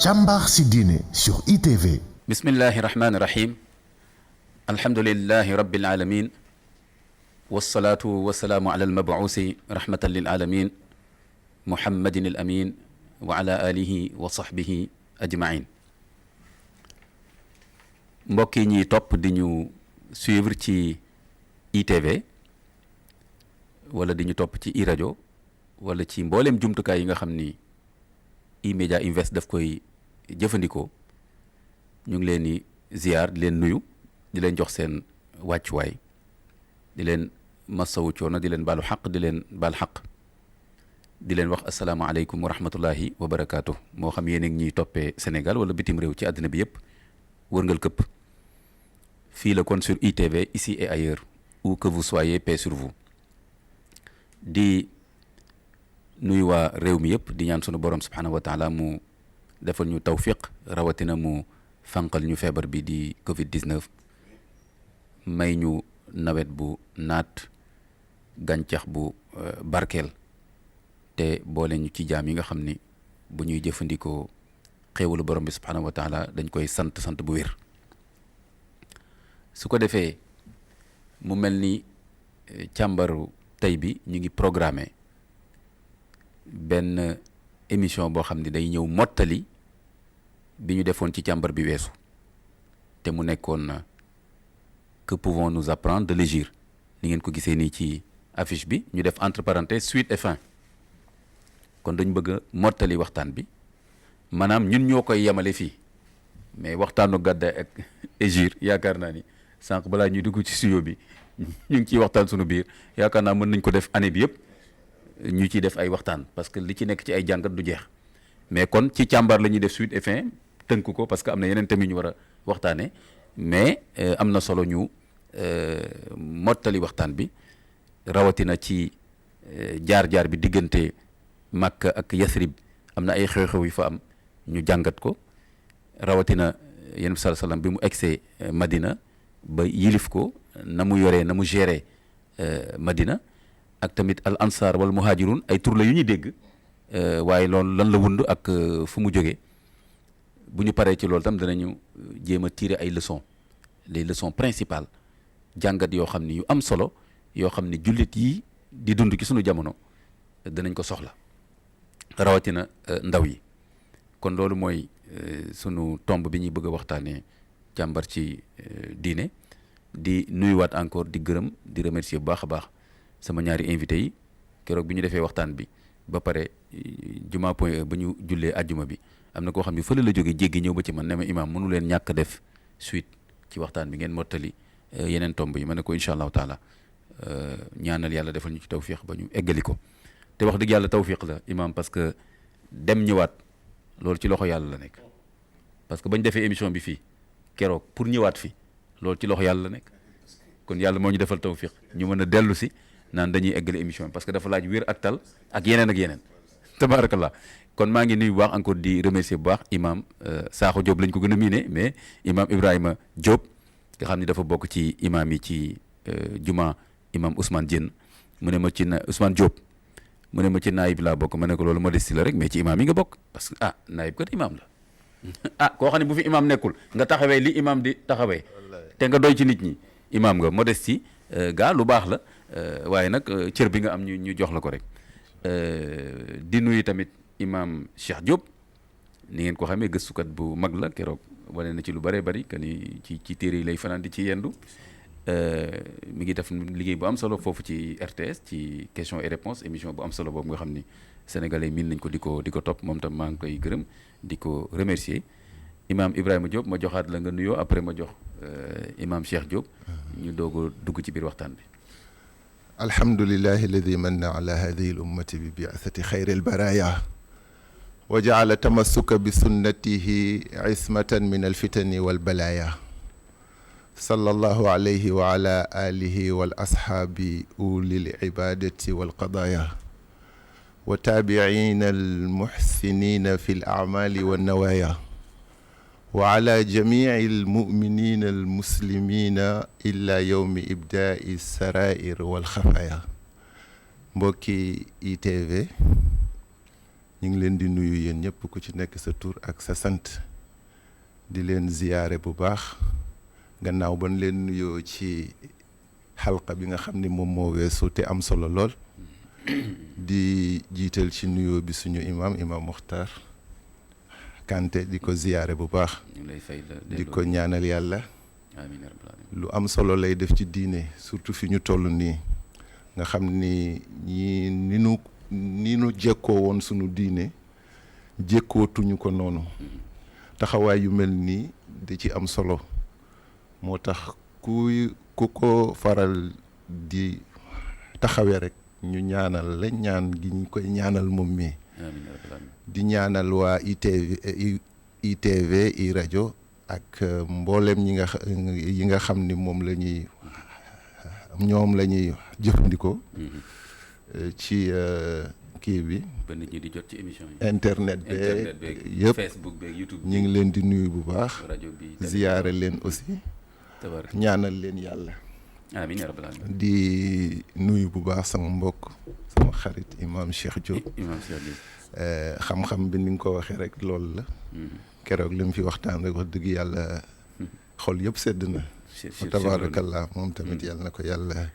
càmbar si diine sur ITV. bismillahi rahmaani rahim. alhamdulillahi rabbil alamin. wasalaatu wasalaamu ala almabuusi rahmatan lil alamin. muhammadin al amin. wa ala alihi wa sahbihi ajmain. mbokk yi ñuy topp di ñu suivre ci ITV wala di ñu topp ci iRadio wala ci mbooleem jumtukaay yi nga xam ni eMedia Invest daf koy jëfandikoo ñu ngi leen di ziar di leen nuyu di leen jox seen wàccuwaay di leen masawu coono di leen baalu xaq di leen baal xaq di leen wax asalaamaaleykum wa rahmatullahi wa barakaatu moo xam yéen a ngi ñuy toppee Sénégal wala bitim réew ci àddina bi yëpp wërngal këpp fii la kon sur ITV ici et ailleurs où que vous soyez, paix sur vous. di nuyu waa réew mi yëpp di ñaan sunu borom subhanahu wa taala mu defal ñu tawfiq rawatina mu fanqal ñu feebar bi di Covid 19 may ñu nawet bu naat gàncax bu barkeel te boole ñu ci jaam yi nga xam ni bu ñuy jëfandikoo xéewalu borom bi subhanahu wa taala dañ koy sant bu wér. su ko defee mu mel ni càmbaru tey bi ñu ngi programmé benn émission boo xam ne day ñëw mottali bi ñu defoon ci càmbar bi weesu te mu nekkoon que pouvons-nous apprendre de l'Hégire ni ngeen ko gisee nii ci affiche bi ñu def entre parenthèses suite et fin kon dañu bëgg a mottali waxtaan bi maanaam ñun ñoo koy yemale fii mais waxtaanu Gàddaay ak Hégire yaakaar naa ni sànq balaa ñuy dugg ci studio bi ñu ngi ciy waxtaan sunu biir yaakaar naa mën nañ ko def année bi yëpp ñu ciy def ay waxtaan parce que li ci nekk ci ay jàngat du jeex mais kon ci càmbar la ñuy def suite et fin tënk ko parce que am na yeneen tamit ñu war a waxtaanee mais am na solo ñu mottali waxtaan bi rawatina ci jaar-jaar bi diggante Makka ak Yasrib am na ay xew-xew yu fa am ñu jàngat ko rawatina yéen bi sallam bi mu egsee Madina ba yilif ko na mu yoree na mu géré Madina ak tamit al ansar wal muhajirun ay tur la yu ñuy dégg waaye loolu lan la wund ak fu mu jógee bu ñu paree ci loolu tam danañu jéem a tirer ay leçons les leçons principales jàngat yoo xam ni yu am solo yoo xam ni jullit yi di dund ci sunu jamono danañ ko soxla rawatina ndaw yi kon loolu mooy sunu tomb bi ñuy bëgg a waxtaanee càmbar ci diine di nuyuwaat encore di gërëm di remercier bu baax a baax sama ñaari invités yi keroog bi ñu defee waxtaan bi ba pare juma point ba ñu jullee àjjuma bi am na koo xam ne fële la jógee jéggi ñëw ba ci man ne ma imaam mënu leen ñàkk def suite ci waxtaan bi ngeen mottali yeneen tomb yi ma ne ko incha allahu taala ñaanal yàlla defal ñu ci tawfiq ba ñu eggali ko te wax dëgg yàlla tawfiq la imaam parce que dem ñëwaat loolu ci loxo yàlla la nekk parce que bañ defee émission bi fii keroog pour ñëwaat fi loolu ci loxo yàlla la nekk kon yàlla moo ñu defal tawfiq ñu mën a dellu si naan dañuy eggale émission bi parce que dafa laaj wér ak tal ak yeneen tabaarakallah kon maa ngi nuyu bu baax encore di remercier bu baax imam Sakho Diop lañ ko gën a miine mais imam Ibrahima Diop nga xam ni dafa bokk ci imam yi ci juma imam Ousmane Dieng mu ne ma ci Ousmane Diop mu ne ma ci naayib laa bokk ma ne ko loolu modestie la rek mais ci imam yi nga bokk parce que naayib kat imam la koo xam ne bu fi imam nekkul nga taxawee li imam di taxawee te nga doy ci nit ñi imam nga modestie gaa lu baax la waaye nag cër bi nga am ñu jox la ko rek di nuyu tamit imam Cheikh Diop ni ngeen ko xamee gëstukat bu mag la keroog wane na ci lu bëree bëri que ni ci téere yi lay fanaan di ci yendu mi ngi def liggéey bu am solo foofu ci RTS ci question et réponse émission bu am solo boobu nga xam ni sénégalais miin nañ ko di ko topp moom tam maa ngi koy gërëm di ko remercier imam Ibrahima Diop ma joxaat la nga nuyoo après ma jox imam Cheikh Diop ñu doog a dugg ci biir waxtaan bi. alhamdulillahi alladi manna ala hadihi al-ummati bi bi'athati xayri al-baraya wa ja'ala tamassuka bi sunnatihi ismatan min al-fitani wal-balaya sallallahu alayhi wa ala alihi wal ashaabi ulil ibadati wal qadaya wa tabi'ina al-muhsinina fi al-a'mali wan nawaya wa ala jamici almuminina almuslimina illa yowmi ibdaai sarair walxafaya mbokki ITV ñu ngi leen di nuyu yéen ñëpp ku ci nekk sa tur ak sa sant di leen ziyaare bu baax gannaaw ba leen nuyoo ci xalqa bi nga xam ni moom moo weesu te am solo lool di jiital ci nuyoo bi suñu imam Mokhtar Kanté di ko ziyaare bu baax di ko ñaanal yàlla lu am solo lay def ci diine surtout fi ñu toll nii nga xam ni ñi ni nu jekkoo woon sunu diine jekkootuñu ko noonu taxawaay yu mel nii di ci am solo moo tax ku ko faral di taxawee rek ñu ñaanal la ñaan gi ñu koy ñaanal moom mi di ñaanal waa ITV i rajo ak mboolem yi nga xam ni moom la ñuy jëfandikoo ci kii bi ba nit ñi di jot ci émission yi internet beeg yëpp Facebook beeg YouTube ñu ngi leen di nuyu bu baax rajo bi ziyaare leen aussi ñaanal leen yàlla amiin yaa rabbal aalamiin di nuyu bu baax sama mbokk sama xarit imam Cheikh Diop xam-xam bi ni nga ko waxee rek loolu la keroog li mu fi waxtaan rek wax dëgg yàlla xol yëpp sedd na tabaarakallah moom tamit yàlla na ko yàlla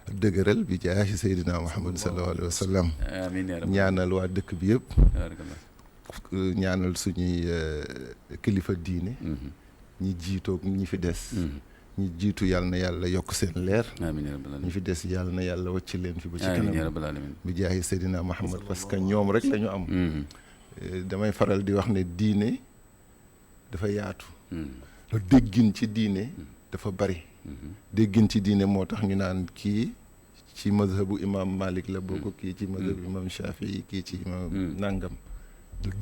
dëgëral bi jaahi Seydina Muhammad sallallahu alayhi wa sallam ñaanal waa dëkk bi yëpp ñaanal suñuy kilifa diine ñi jiitoog ñi fi des ñi jiitu yàlla na yàlla yokk seen leer ñi fi des yàlla na yàlla wàcc leen fi ba ci kanam bi jaahi Seydina Muhammad parce que ñoom rek la ñu am damay faral di wax ne diine dafa yaatu déggin ci diine dafa bari déggin ci diine moo tax ñu naan kii ci mazhabu imam Malik la bokk kii ci mazhabu imam Shafii kii ci imam nangam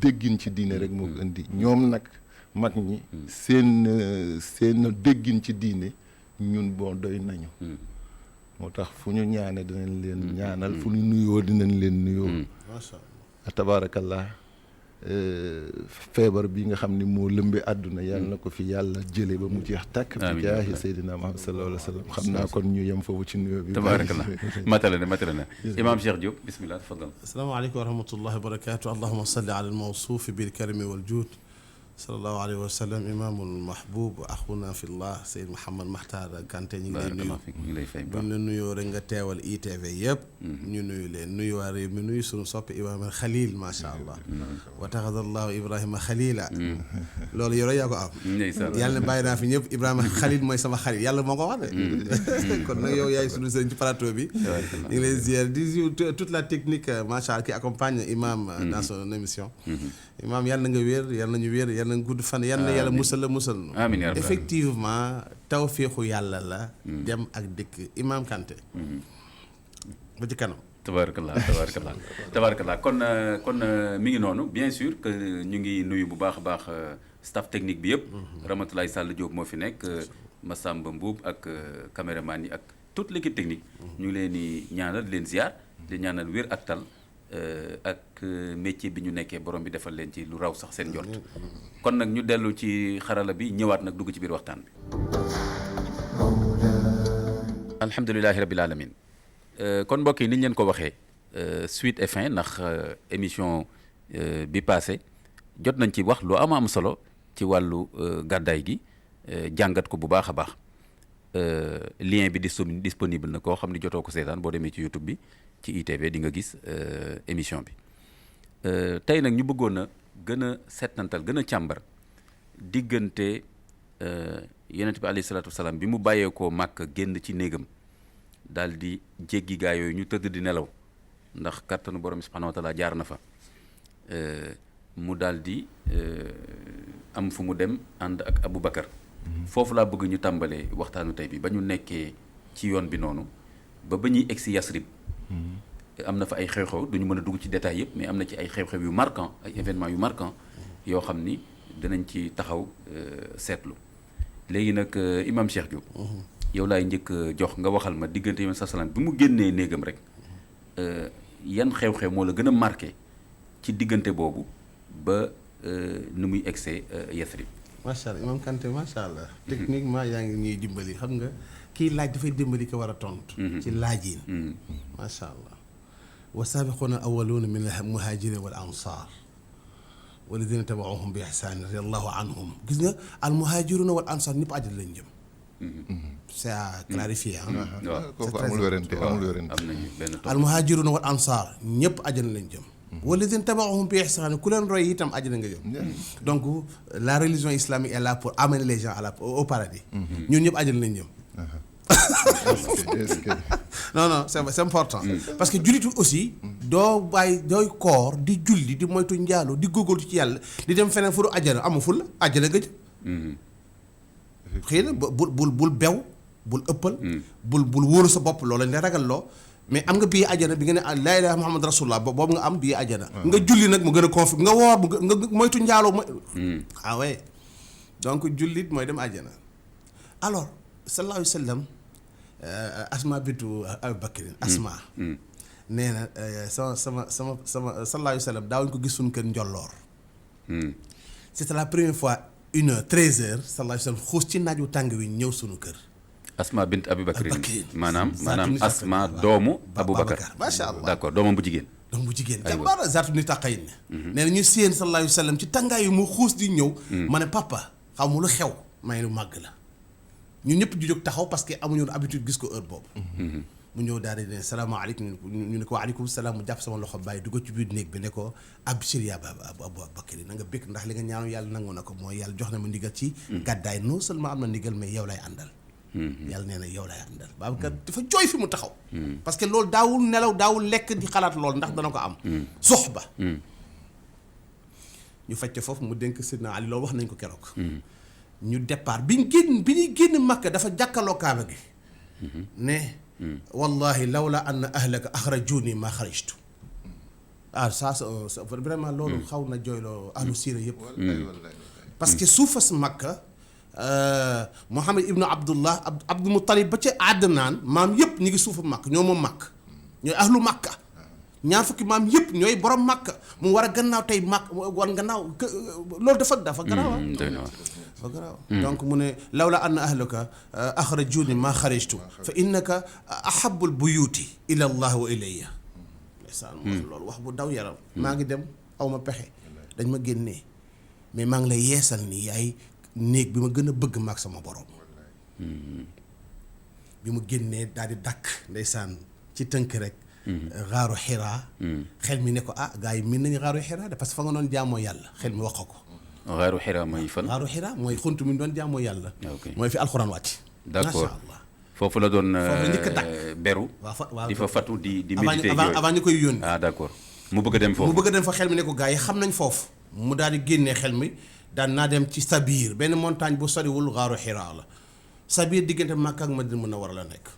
déggin ci diine rek moo ko indi ñoom nag mag ñi seen déggin ci diine ñun bon doy nañu moo tax fu ñu ñaane dinañ leen ñaanal fu ñu nuyoo dinañ leen nuyoo masha Allah tabaarakallah feebar bi nga xam ni moo lëmbe àdduna yàlla na ko fi yàlla jële ba mu jeex tàkk bi jaahi Seydina Muhammad sallallahu alayhi wa sallam xam naa kon ñu yem foofu ci nuyoo bi tabaarakallah matala na imam Cheikh Diop bismillah tafadal asalaamaaleykum wa rahmatullahi wa barakatuh allahumma salli ala al-mawsuuf bil karami wal juud sallallahu alayhi wa sallam imaamul mahbub axuna fillah Seyd Mouhamed Makhtar Kanté ñu ngi lay nuyu buñ la nuyoo rek nga teewal ITV yëpp ñu nuyu leen nuyu waa réew mi nuyu suñu soppi Ibrahima Khalil macha allah wa taxada allahu Ibrahima Khalila loolu yow rek yaa ko am yàlla ne bàyyi naa fi ñëpp Ibrahima Khalil mooy sama xarit yàlla moo ko wax de kon nag yow yaay suñu sëriñ ci plateau bi ñu ngi lay ziar di toute la technique macha allah qui accompagne imam dans son émission imam yàlla na nga wér yàlla nañu wér yàlla na gudd fan yàlla na yàlla musal nu effectivement tawfiixu yàlla la dem ak dëkk imam Kanté ba ci kanam tabarakallah kon mi ngi noonu bien sûr que ñu ngi nuyu bu baax a baax staff technique bi yëpp Ramatoulaye Sall Diop moo fi nekk Massamba Mbuub ak caméraman yi ak toute l'équipe technique ñu ngi leen di ñaanal di leen ziar di ñaanal wér ak tal ak métier bi ñu nekkee borom bi defal leen ci lu raw sax seen njort kon nag ñu dellu ci xarala bi ñëwaat nag dugg ci biir waxtaan bi alhamdulilahi rabbil alamin kon mbokk yi ni ñu leen ko waxee suite et fin ndax émission bi passé jot nañ ci wax lu am solo ci wàllu gàddaay gi jàngat ko bu baax a baax lien bi disponible na koo xam ne jotoo ko seetaan boo demee ci YouTube bi ci ITV di nga gis émission bi tey nag ñu bëggoon a gën a settantal gën a càmbar diggante yonent bi alayhi salaatu wasalaam bi mu bàyyeekoo màkk génn ci néegam daal di jéggi gaa yooyu ñu tëdd di nelaw ndax kàttanu borom subhanahu wa taala jaar na fa mu daal di am fu mu dem ànd ak Abu Bakar foofu laa bëgg ñu tàmbalee waxtaanu tey bi ba ñu nekkee ci yoon bi noonu ba ñuy egsi Yasrib am na fa ay xew-xew duñu mën a dugg ci détail yëpp mais am na ci ay xew-xew yu marquant ay événements yu marquant yoo xam ni dinañ ci taxaw seetlu léegi nag imam Cheikh Diop yow laay njëkk jox nga waxal ma diggante yoon sa salaam bi mu génnee néegam rek yan xew-xew moo la gën a marqué ci diggante boobu ba nu muy egsee Yasrib. macha allah imam Kanté macha allah. techniquement yaa ngi ñuy dimbali xam nga kii laaj dafay dimbali ko war a tontu. ci laaj yi. macha allah wa saabiquuna awwaluuna min al-muhaajiriina wal ansaar walladina tabacuhum bi ihsaan radiyallahu anhum. gis nga al-muhaajiruuna wal ansaar ñëpp àjjana lañ jëm. c'est à clarifier. waaw kooku amul wérante amul wérante. am nañu benn tool. al-muhaajiruuna wal ansaar ñëpp àjjana lañ jëm. walladina tabacuhum bi ihsaan ku leen roy itam àjjana nga jëm. donc la religion islamique est là pour amener les gens au paradis. ñun ñëpp àjjana lañ jëm. non c'est important. parce que jullitu aussi doo bàyyi dooy koor di julli di moytu njaaloo di góorgóorlu ci yàlla di dem feneen fu du àjjana amu ful la àjjana nga jëm. xëy na bul bew bul ëppal. bul wóolu sa bopp loolu lañ lay ragal loo mais am nga bii àjjana bi nga ne laa ilaaha Muhammad rasulullah boobu nga am bii àjjana. nga julli nag mu gën a config nga woor nga moytu njaaloo ah ouais donc jullit mooy dem àjjana. alors sallallahu alayhi wa sallam Asma bintu Abi Bakrin Asma nee na sama sallallahu alayhi wa sallam daawuñu ko gis suñu kër njolloor. c'était la première fois 1h 13h sallallahu alayhi wa sallam xuus ci naaj wu tàng wi ñëw suñu kër. Asma bint Abi Bakrin maanaam Asma doomu Aboubacar. macha allah d'accord doomam bu jigéen. doom bu jigéen jàmbaar zaatu ni taqayin ne. nee na ñu séen sallallahu alayhi wa sallam ci tàngaay yi mu xuus di ñëw. ma ne papa xaw ma lu xew may lu màgg la. ñun ñëpp di jóg taxaw parce que amuñu woon habitude gis ko heure boobu. mu ñëw daal di ne salaamaaleykum ñu ne ko waaleykum salaam mu jàpp sama loxo bàyyi dugg ci biir néeg bi ne ko abshir yaa Abubakar na nga békk ndax li nga ñaanu yàlla nangu na ko mooy yàlla jox na ma ndigal ci gàddaay non seulement am na ndigal mais yow lay àndal. yàlla nee na yow lay àndal Babacar dafa jooy fi mu taxaw. parce que loolu daawul nelaw daawul lekk di xalaat loolu ndax dana ko am. soxba. ñu fecc foofu mu dénk Sidna Ali loolu wax nañ ko keroog. ñu départ bi ñuy génn Makka dafa jàkkaloo Kaaba gi. ne. wallahi lawla anna ahlaka axrajuni ma xarajtu. ça vraiment loolu xaw na jooyloo ahlu siira yëpp. parce que suufas Makka Muhammad ibnu Abdullah Abdul Muttalib ba ca Adnaan maam yëpp ñu ngi suufa Makka ñoo moom Makka ñooy ahlu Makka. ñaar fukki maam yëpp ñooy borom Makka mu war a gannaaw tey Makka war gannaaw loolu dafa garaaw dafa garaaw donc mu ne lawla anna ahlaka axrajuni ma xarajtu fa innaka ahabul buyuti ila allah wa ilayya ndeysaan wax loolu wax bu daw yaram maa ngi dem aw ma pexe dañ ma génnee mais maa ngi lay yeesal ni yaay néeg bi ma gën a bëgg maag sama borom bi mu génnee daal di dakk ndeysaan ci tënk rek xaaru xiraa xel mi ne ko gars yi min nañu xaaru xiraa de parce que fa nga doon jaamoo yàlla xel mi wax ko xaaru xiraa mooy fan. xaaru xiraa mooy xuntu mi doon jaamoo yàlla. mooy fi alxuraan wàcc. d'accord macha allah foofu la doon. njëkk a dakk beru. waaw di fa fatu di méditer avant ñu koy yónni. d'accord mu bëgg a dem foofu. mu bëgg a dem fa xel mi ne ko gars yi xam nañ foofu. mu daal di génnee xel mi daan naa dem ci Sabir benn montagne bu soriwul xaaru xiraa la Sabir diggante Makka ak Madina mën na war a la nekk.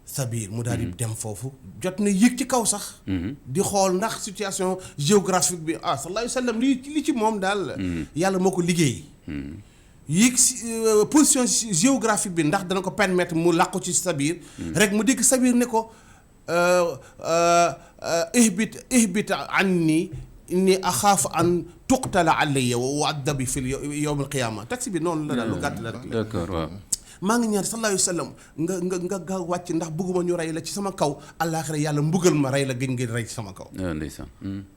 Sabir mu daal di dem foofu jot na yéeg ci kaw sax. di xool ndax situation géographique bi sallallahu alayhi wa sallam li ci moom daal. yàlla moo ko liggéey. yéeg si position géographique bi ndax dana ko permettre mu làqu ci Sabir. rek mu dégg Sabir ne ko ihbit anni inni axaafu an tuqtala alayya wa u'addabi fi yawm al-qiyaama taxi bi noonu la daal lu gàtt la rek. d'accord waaw. maa ngi ñaan sallallahu alayhi wa sallam nga gaaw wàcc ndax bëgguma ñu rey la ci sama kaw àllaaxira yàlla mbugal ma rey la gën ngeen rey ci sama kaw. ndeysaan.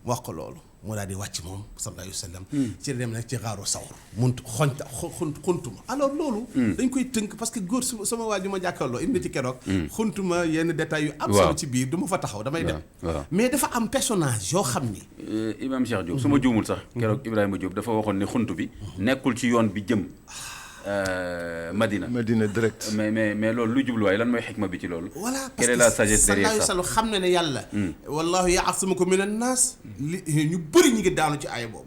wax ko loolu mu daal di wàcc moom sallallahu alayhi wa sallam. ci dem nag ci xaaru sawr muntu xuntuma alors loolu. dañ koy tënk parce que góor sama waa ji ma jàkkaarloo indi ci keroog. xuntuma yenn détails yu am solo ci biir du ma fa taxaw damay dem. mais dafa am personnage yoo xam ni. Imam Cheikh Diop su ma juumul sax. keroog Ibrahima Diop dafa waxoon ne xunt bi nekkul ci yoon bi jëm. Madina direct. mais loolu lu jubluwaay lan mooy xikma bi ci loolu. voilà parce quelle est la sagesse derrière ça sallallahu alayhi wa sallam xam na ne yàlla. wallahu ya'asimuka mina naas li ñu bëri ñu ngi daanu ci aaya boobu.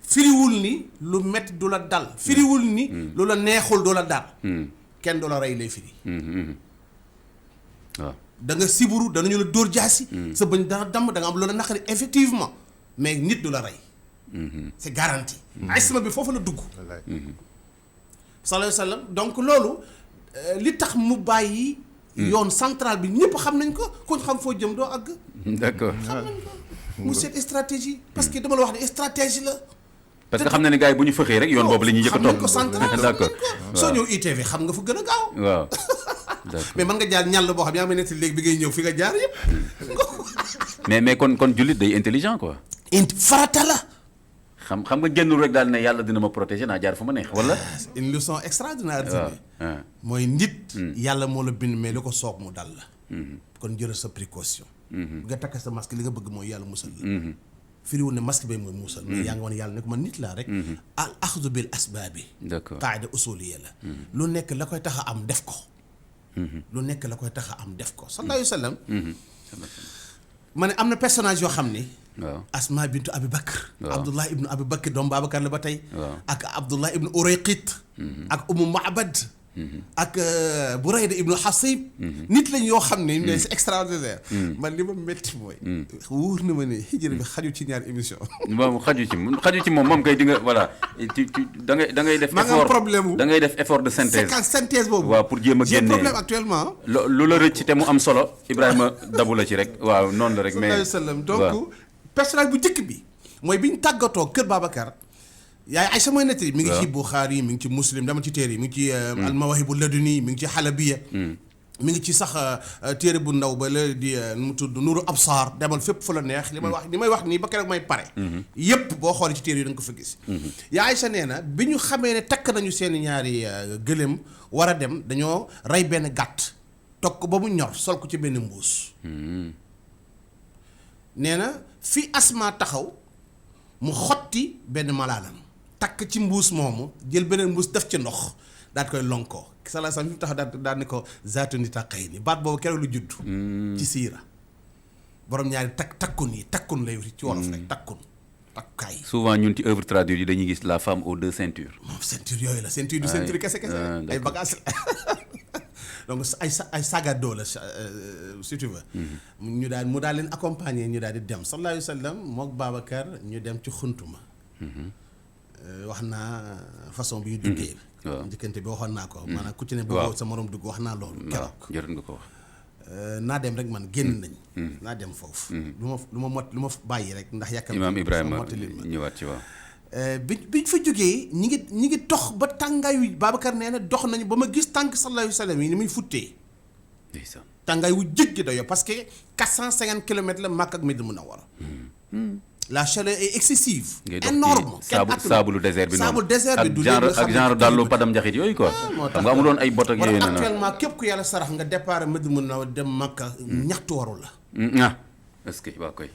firiwul ni lu métti du la dal. firiwul ni lu la neexul du la dal. kenn du la rey lay firi. waaw da nga siburu danañu la dóor jaasi. sa bëñ dana damm da nga am lu la naqari effectivement mais nit du la rey. c'est garanti. isma bi foofu la dugg. sallallahu alayhi wa sallam donc loolu li tax mu bàyyi. yoon central bi ñëpp xam nañ ko ku xam foo jëm doo àgg. d'accord xam nañ ko mu seet stratégie. parce que dama la wax ne stratégie la. parce que xam na ne gars yi bu ñu fëxee rek yoon boobu la ñuy njëkk a topp. xam nañ ko central d'accord soo ñëw ITV xam nga fu gën a gaaw. waaw d'accord mais mën nga jaar ñàll boo xam yaa ngi may nekk léegi bi ngay ñëw fi nga jaar yëpp. mais kon jullit day intelligent quoi. farata la. xam nga génnul rek daal ne yàlla dina ma protéger naa jaar fu ma neex wala. une leçon extraordinaire. mooy nit. yàlla moo la bind mais li ko soog mu dal la. kon jëral sa précaution. nga takk sa masque li nga bëgg mooy yàlla musal la. firiwul ne masque bay mooy musal. mais yaa ngi woon yàlla ne ko man nit laa rek. al axdu bil asbaabi. d'accord qaida usuliya la. lu nekk la koy tax a am def ko. lu nekk la koy tax a am def ko sallallahu alayhi wa sallam. ma ne am na personnage yoo xam ni. waaw Asma bintu Abi Bakr. waaw Abdullah ibnu Abi Bakr doomu Babacar la ba tey. waaw ak Abdullah ibnu Urayqit. ak Umu Maabad. ak Burayda ibnu Hasib. nit lañ yoo xam ne. c'est extraordinaire. man li ma métti mooy. wóor na ma ne hijra bi xaju ci ñaari émission. moom xaju ci moom kay di nga voilà da ngay def. effort problème da ngay def effort de synthèse. synthèse boobu. waaw pour jéem a génne problème actuellement. lu la rëcc te mu am solo Ibrahima dabu la ci rek waaw noonu la rek. mais donc personnage bu njëkk bi mooy bi ñu tàggatoo kër Babacar. yaay Aysa mooy nettali mi ngi ci Buxaari mi ngi ci Muslim dama ci téere yi mi ngi ci al Mawaahibu Laduni mi ngi ci Xalabiya mi ngi ci sax téere bu ndaw ba la di nu mu tudd Nuuru Absaar demal fépp fu la neex li may wax nii ba keroog may pare yépp boo xoolee ci téere yi da nga ko fa gis yaay Aysa nee na bi ñu xamee ne takk nañu seen ñaari gëléem war a dem dañoo rey benn gàtt togg ko ba mu ñor sol ko ci benn mbuus nee na fi Asma taxaw mu xotti benn malaanam takk ci mbuus moomu jël beneen mbuus def ci ndox daal koy lonkoo sala sam fi mu taxaw daal ni ko zaatu ni taqay ni baat boobu keroog lu judd ci siira borom ñaari takkun lay ci wolof rek takkaay souvent ñun ci œuvre traduite yi dañuy gis la femme aux deux ceintures moom ceinture yooyu la ceinture du ceinture kese ay bagages donc ay sagado la si tu veux mu daal leen accompagner ñu daal di dem sallallahu alayhi wa sallam mook Babacar ñu dem ci xuntuma wax naa façon bi ñu duggee njëkkante bi waxoon naa ko maanaam ku ci ne boo sa morom dugg wax naa loolu keroog jërët nga ko wax naa dem rek man génn nañ naa dem foofu lu ma bàyyi rek ndax yàkkam Imaam Ibrahima ñëwaat ci waaw biñ fa jógee ñi ngi dox ba tàngaayu Babacar nee na dox nañu ba ma gis tànk sallallahu alayhi wa sallam yi ni muy futtee tàngaay wu jéggi dayoo parce que 450 kilomètres la Makka ak Medina Munawwara la chaleur est excessive énorme saabulu désert bi noonu du ak genre dallu padam njaxit yooyu quoi xam nga amuloon ay bot ak yooyu noonu actuellement képp ku yàlla sarax nga départ Medina Munawwara dem Makka ñaxtu waru la est-ce que waaw koy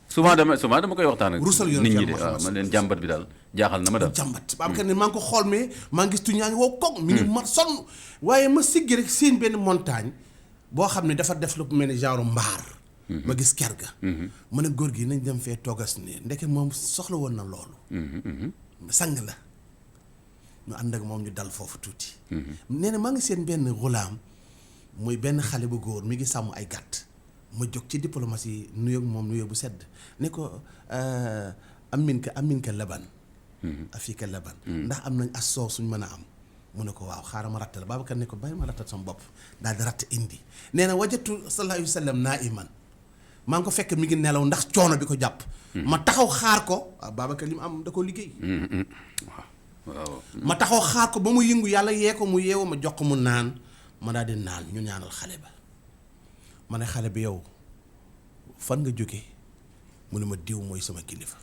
souvent dama koy waxtaan ak nit ñi de waaw man leen jàmbat bi daal jaaxal na ma daal jàmbat Babacar ne maa ngi ko xool mais maa ngi gis tuñaa ngi wow koŋ mi ngi mat sonn waaye ma siggi rek seen benn montagne boo xam ne dafa def lu mel ni genre mbaar ma gis ker ga ma ne góor gi nañ dem fee toogas ni ndeke moom soxla woon na loolu sang la ñu ànd ak moom ñu dal foofu tuuti nee na maa ngi seen benn xulaam muy benn xale bu góor mi ngi sàmm ay gàtt ma jóg ci diplomatie nuyoo moom nuyoo bu sedd ne ko amin ka laban afika laban ndax am nañ as soow suñ mën a am mu ne ko waaw xaaral ma rattal Babacar ne ko bàyyi ma rattal sama bopp daal di ratt indi nee na wajatu sallallahu alayhi wa sallam naiman maa ngi ko fekk mi ngi nelaw ndax coono bi ko jàpp ma taxaw xaar ko waaw Babacar li mu am da ko liggéey waaw ma taxaw xaar ko ba mu yëngu yàlla yee ko mu yeewu ma jox ko mu naan ma daal di naan ñu ñaanal xale ba ma ne xale bi yow fan nga jógee mu ne ma diw mooy sama kilifa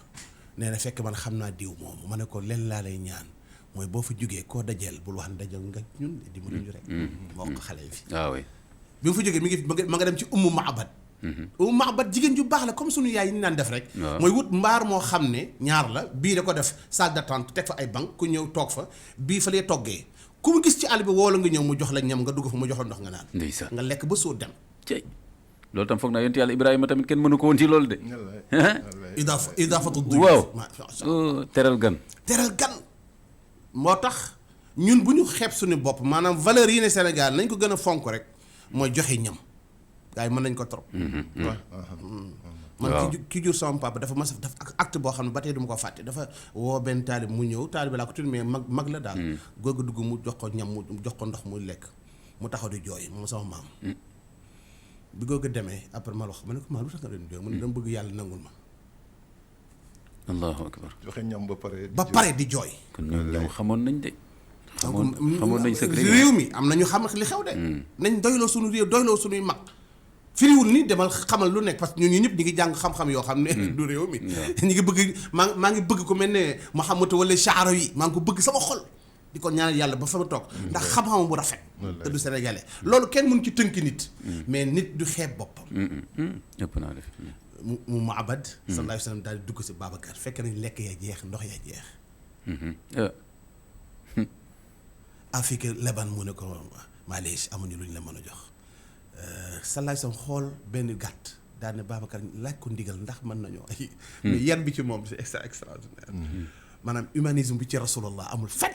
nee na fekk man xam naa diw moomu ma ne ko leen laa lay ñaan mooy boo fa jógee koo dajeel bul wax ne dajal nga ñun di mu ñu rek moo ko xale bi waaw oui bi mu fa jógee ma nga dem ci Ummu Maabad Ummu Maabad jigéen ju baax la comme sunu yaay yi ñu naan def rek mooy wut mbaar moo xam ne ñaar la bii da ko def salle d'attente teg fa ay banc ku ñëw toog fa bii fa lay toggee ku mu gis ci àll bi woo la nga ñëw mu jox la ñam nga dugg fa mu jox la ndox nga naan nga lekk ba soo dem loolu tam foog naa yonent yàlla Ibrahima tamit kenn mënu ko woon ci loolu de idaafatu du waaw teral gan moo tax ñun bu ñu xeeb suñu bopp maanaam valeur yi ne Sénégal nañ ko gën a fonk rek mooy joxe ñam gars yi mën nañ ko trop man ki jur sama papa dafa mas def acte boo xam ne ba tey duma ko fàtte dafa woo benn taalib mu ñëw taalib laa ko tudd mais mag la daal góor ga dugg mu jox ko ñam mu jox ko ndox muy lekk mu taxaw di jooy moom sama maam bi googu demee après ma wax ma ne ko maa lu tax nga doon jooy mu ne dama bëgg yàlla nangul ma allahu akbar joxe ñam ba pare di jooy kon ñoom xamoon nañ de xamoon nañ secret réew mi am na ñu xam li xew de nañ doyloo suñu réew doyloo suñuy mag firiwul ni demal xamal lu nekk parce que ñun ñëpp ñi ngi jàng xam-xam yoo xam ne du réew mi ñi ngi bëgg maa ngi bëgg ko mel ne Mouhamed wala Sha'rawi maa ngi ko bëgg sama xol di ko ñaanal yàlla ba fa ma toog ndax xam-xamam bu rafet te du sénégalais loolu kenn mun ci tënk nit mais nit du xeeb boppam ëpp naa def mu Maabad sallallahu alayhi wa sallam daal di dugg si Babacar fekk nañ lekk ya jeex ndox ya jeex Afrique leban mu ne ko Malaisie amuñu luñ la mën a jox salaay sam xool benn gàtt daal ne Babacar laaj ko ndigal ndax mën nañoo ay mais yan bi ci moom c'est extraordinaire maanaam humanisme bi ci Rasulullah amul fen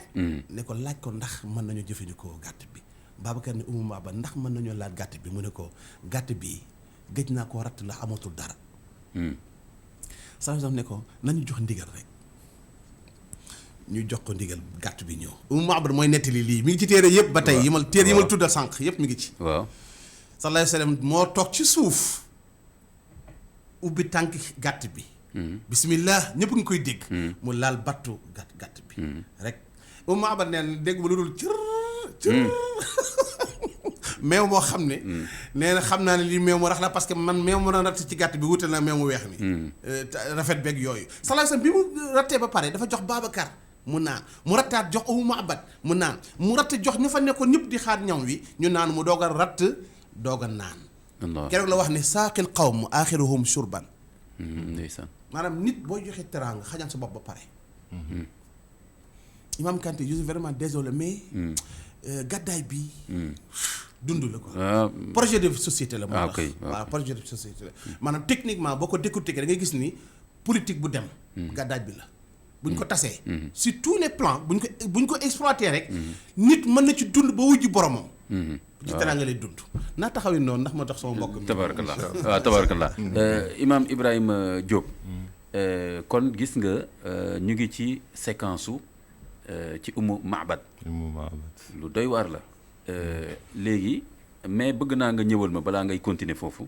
ne ko laaj ko ndax mën nañoo jëfandikoo gàtt bi Babacar ne Umu Maaba ndax mën nañoo laaj gàtt bi mu ne ko gàtt bi gëj naa koo ratt ndax amatul dara salaay sam ne ko nañu jox ndigal rek ñu jox ko ndigal gàtt bi ñëw Umu Maaba mooy nettali lii mi ngi ci téere yëpp ba tey yi ma tuddal sànq yëpp mi ngi ci waaw sallallahu alayhi wa sallam moo toog ci suuf ubbi tànk gàtt bi bismillah ñëpp nga koy dégg mu laal battu gàtt bi rek Umu Maaba neen dégg ba lu dul cër meew moo xam ne nee na xam naa ne lii meew mu rax la parce que man meew mu na ratt ci gàtt bi wutal na meew mu weex mi rafet beeg yooyu sallallahu alayhi wa sallam bi mu rattee ba pare dafa jox Babacar mu naan mu rattaat jox Umu Maaba mu naan mu ratt jox ñu fa nekkoon ñëpp di xaar ñam wi ñu naan mu doog a ratt doog a naan keroog la wax ne saaqil qawm aaxiruhum shurban ndeysaan maanaam nit booy joxe teraanga xajal sa bopp ba pare Imam Kanté je suis vraiment désolé mais gàddaay bi dund la quoi projet de société la moo tax waaw projet de société la maanaam techniquement boo ko décortiquer da ngay gis ni politique bu dem gàddaay bi la buñ ko tasee sur tous les plans buñ ko exploité rek nit mën na ci dund ba wujji boromam ci teraanga lay dund naa taxawee noonu ndax moo tax sama mbokk mi tabarakallah waaw tabarakallah Imam Ibrahima Diop kon gis nga ñu ngi ci séquence su ci Umu Maabad lu doy waar la léegi mais bëgg naa nga ñëwal ma balaa ngay continuer foofu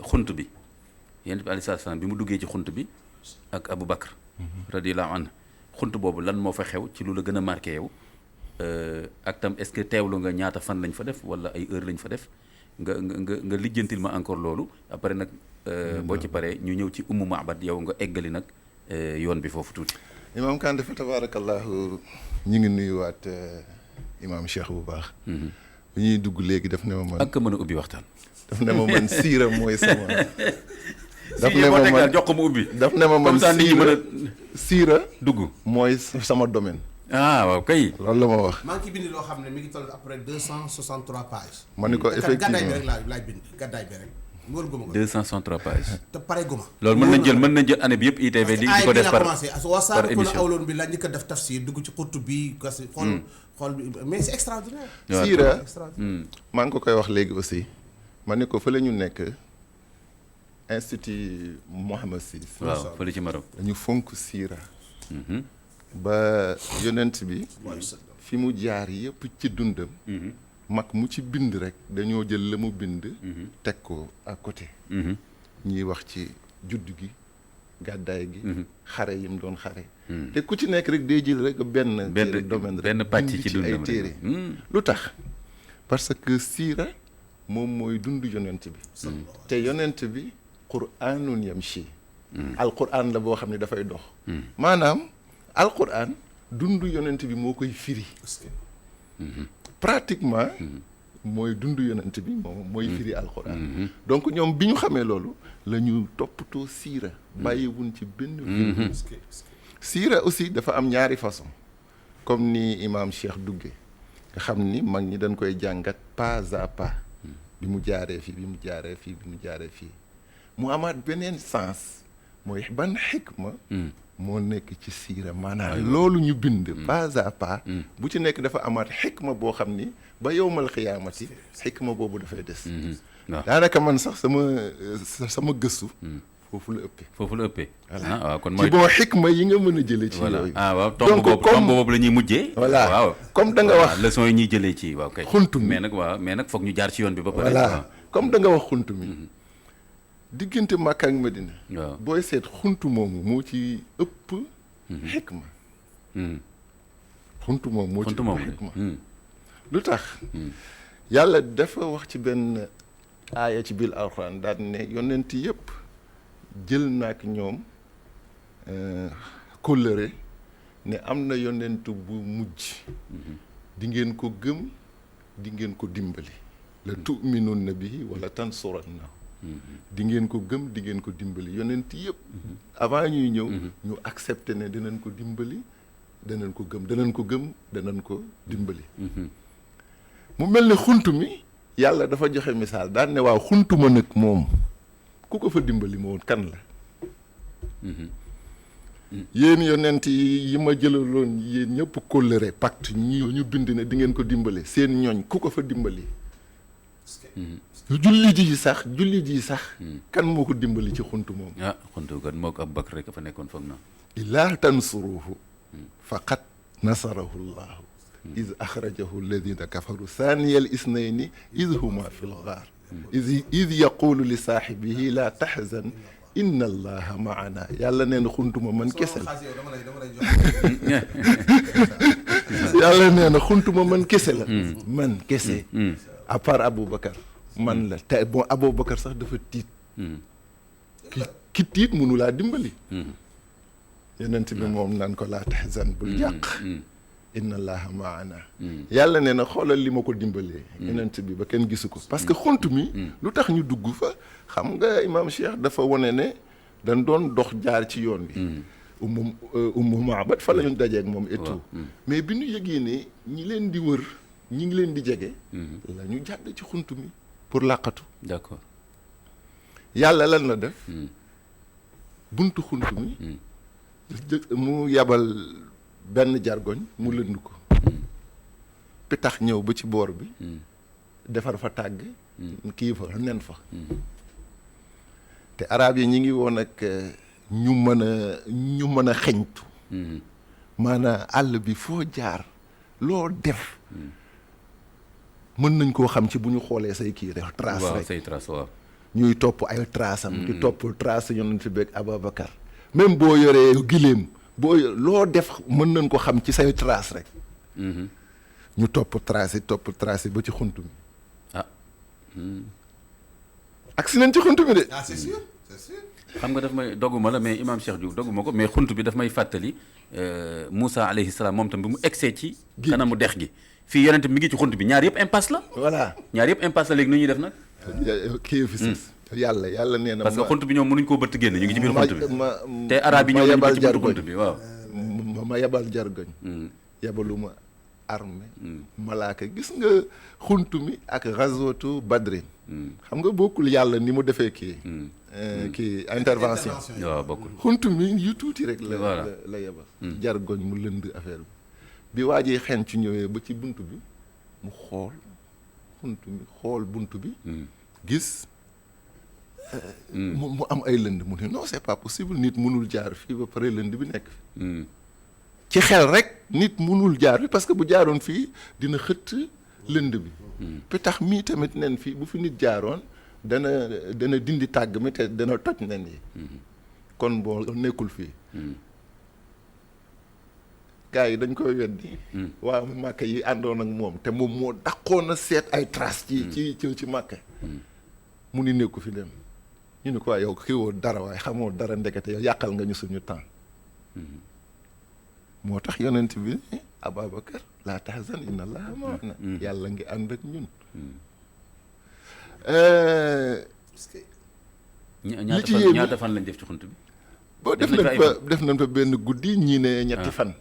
xunt bi Yonent bi alayhi salaam bi mu duggee ci xunt bi ak Abu Bakr radiyallahu anhu xunt boobu lan moo fa xew ci lu la gën a marqué yow ak tam est-ce que teewlu nga ñaata fan lañ fa def wala ay heure lañ fa def nga lijjantil ma encore loolu après nag boo ci paree ñu ñëw ci Umu Maabad yow nga eggali nag yoon bi foofu tuuti. Imam Kanté fa tabarakallahu ñu ngi nuyuwaat Imam Cheikh bu baax. bi ñuy dugg léegi daf ne ma man. ak mën a ubbi waxtaan. daf ne ma man siira mooy sama. daf ne ma man jox ko mu ubbi. daf ne ma man siira dugg mooy sama domaine. waaw kay. loolu la ma wax. maa ngi ci bind loo xam ne mi ngi toll après 263 pages. ma ni ko effectivement gàddaay bi rek laay bind gàddaay bi rek. wóor guma ko 263 pages. te pare guma. loolu mën nañ jël année bi yëpp ITV di ko def par émission awloon bi laa njëkk a def tafsir dugg ci xuttu bi gas xool mais c'est extraordinaire. siira maa ngi ko koy wax léegi aussi ma ni ko fa la ñu nekk institut Mohammed VI. waaw fële ci Maroc. dañu fonk siira. ba yonent bi fi mu jaar yëpp ci dundam. mag mu ci bind rek dañoo jël la mu bind teg ko à côté ñuy wax ci judd gi gàddaay gi xare yi mu doon xare te ku ci nekk rek day jël rek benn domaine rek benn pàcc ci dundam ay téere lu tax parce que siira moom mooy dund yonent bi te yonent bi quraanun yamshi alquran la boo xam ne dafay dox maanaam alquran dund yonent bi moo koy firi pratiquement mooy dund yonent bi moom mooy firi alxuraan donc ñoom bi ñu xamee loolu la ñu toppatoo siira bàyyiwuñ ci benn siira aussi dafa am ñaari façon comme ni imam Cheikh dugge nga xam ni mag ñi dañ koy jàngat pas à pas bi mu jaaree fii bi mu jaaree fii bi mu jaaree fii mu amaat beneen sens mooy ban xikma moo nekk ci siira maanaam loolu ñu bind pas à pas bu ci nekk dafa amaat xikma boo xam ni ba yowmal xiyaamati xikma boobu dafay des daanaka man sax sama gëstu foofu la ëppee voilà waaw kon mooy ci bon xikma yi nga mën a jëlee ci yooyu waaw tomb boobu la ñuy mujjee voilà waaw comme da nga wax leçon yi ñuy jëlee ci waaw kay xuntu mi mais nag foog ñu jaar ci yoon bi ba pare voilà comme da nga wax xuntu mi diggante Makka ak Medina waaw booy seet xuntu moomu moo ci ëpp xikma xuntu moomu moo ci ëpp xikma lu tax yàlla dafa wax ci benn aaya ci biir alxuraan daal ne yonent yëpp jël naak ñoom kóllëre ne am na yonent bu mujj di ngeen ko gëm di ngeen ko dimbali la tu'minunna bihi wala tansurannahu di ngeen ko gëm di ngeen ko dimbali yonent yëpp avant ñuy ñëw ñu accepté ne danañ ko dimbali danañ ko gëm danañ ko dimbali mu mel ne xunt mi yàlla dafa joxe misaal daan ne waaw xuntuma nag moom ku ko fa dimbali moo kan la yéen yonent yi ma jëlaloon yéen ñëpp kóllëre pacte ñu bind ne di ngeen ko dimbali seen ñooñ ku ko fa dimbali jullit yi sax kan moo ko dimbali ci xunt moom xuntu kan moo ko Abubakar rek fa nekkoon foog na illaa tansuruhu faqad nasarahu llahu iz axrajahu alladina kafaru saaniyal isnayni iz huma fi lgaar iz yaqulu li saaxibihi laa taxzan inna allaha maana yàlla nee na xuntuma man kese la yàlla nee na xuntuma man kese la man kese à part Aboubacar man la te bon Aboubacar sax dafa tiit ki tiit mënu laa dimbali yonent bi moom naan ko laa taxzan bul jàq inna allaha maana yàlla nee na xoolal li ma ko dimbalee yonent bi ba kenn gisu ko parce que xunt mi lu tax ñu dugg fa xam nga imam Cheikh dafa wone ne dañ doon dox jaar ci yoon bi ummu maabat fa la ñu dajeeg moom et tout mais bi ñu yëgee ne ñi leen di wër ñi ngi leen di jege la ñu jàdd ci xunt mi pour làqatu d'accord yàlla lan la def buntu xunt mi mu yabal benn jargoñ mu lënd ko pitax ñëw ba ci boor bi defar fa tàgg kii fa nen fa te arab yi ñi ngi woon ak ñu mën a xeñtu maanaam àll bi foo jaar loo def mën nañ koo xam ci bu ñu xoolee say kii rek trace rek say trace waaw ñuy topp ay trace am di topp trace yonent bi ak Ababacar même boo yoree giléem loo def mën nañ ko xam ci say trace rek ñu topp trace yi ba ci xunt mi agsi nañ ci xunt mi de c'est sûr c'est sûr xam nga daf may dogguma la mais imam Cheikh Diouf dogguma ko mais xunt bi daf may fàttali Moussa alayhi salaam moom tam bi mu egsee ci kanamu dex gi fii yonent mi ngi ci xunt bi ñaar yëpp impasse la voilà ñaar yëpp impasse la léegi nu ñuy def nag kii fi yàlla nee na parce que xunt bi ñoom mënuñ koo bëtt génn ñu ngi ci biir xunt bi te arab yi ñoo nañ ko ci biir xunt bi waaw ma yebal jargoñ yebaluma armée malaaka gis nga xunt mi ak ghazwatu badrin xam nga bokkul yàlla ni mu defee kii intervention waaw bokkul xunt mi yu tuuti rek la yebal jargoñ mu lënd affaire bi waa ji xen ci ñëwee ba ci bunt bi mu xool xunt mi xool bunt bi gis mu am ay lënd mu ne non c'est pas possible nit mënul jaar fii ba pare lënd bi nekk fi ci xel rek nit mënul jaar fi parce que bu jaaroon fii dina xëtt lënd bi pitax mii tamit nen fii bu fi nit jaaroon dana dindi tàgg mi te dana toj nen yi kon boo nekkul fii gars yi dañ koy weddi waaw Màkka yi àndoon ak moom te moom moo daqoon a seet ay trace ci Màkka mu ni nekku fi dem ñu ne ko waaye yow xiwoo dara waaye xamoo dara ndekete yow yàqal nga ñu suñu temps moo tax yonent bi Ababacar laa tahzan inna allaha maana yàlla ngi ànd ak ñun ñaata fan lañ def ci xunt bi boo def nañ fa benn guddi ñii ne ñetti fan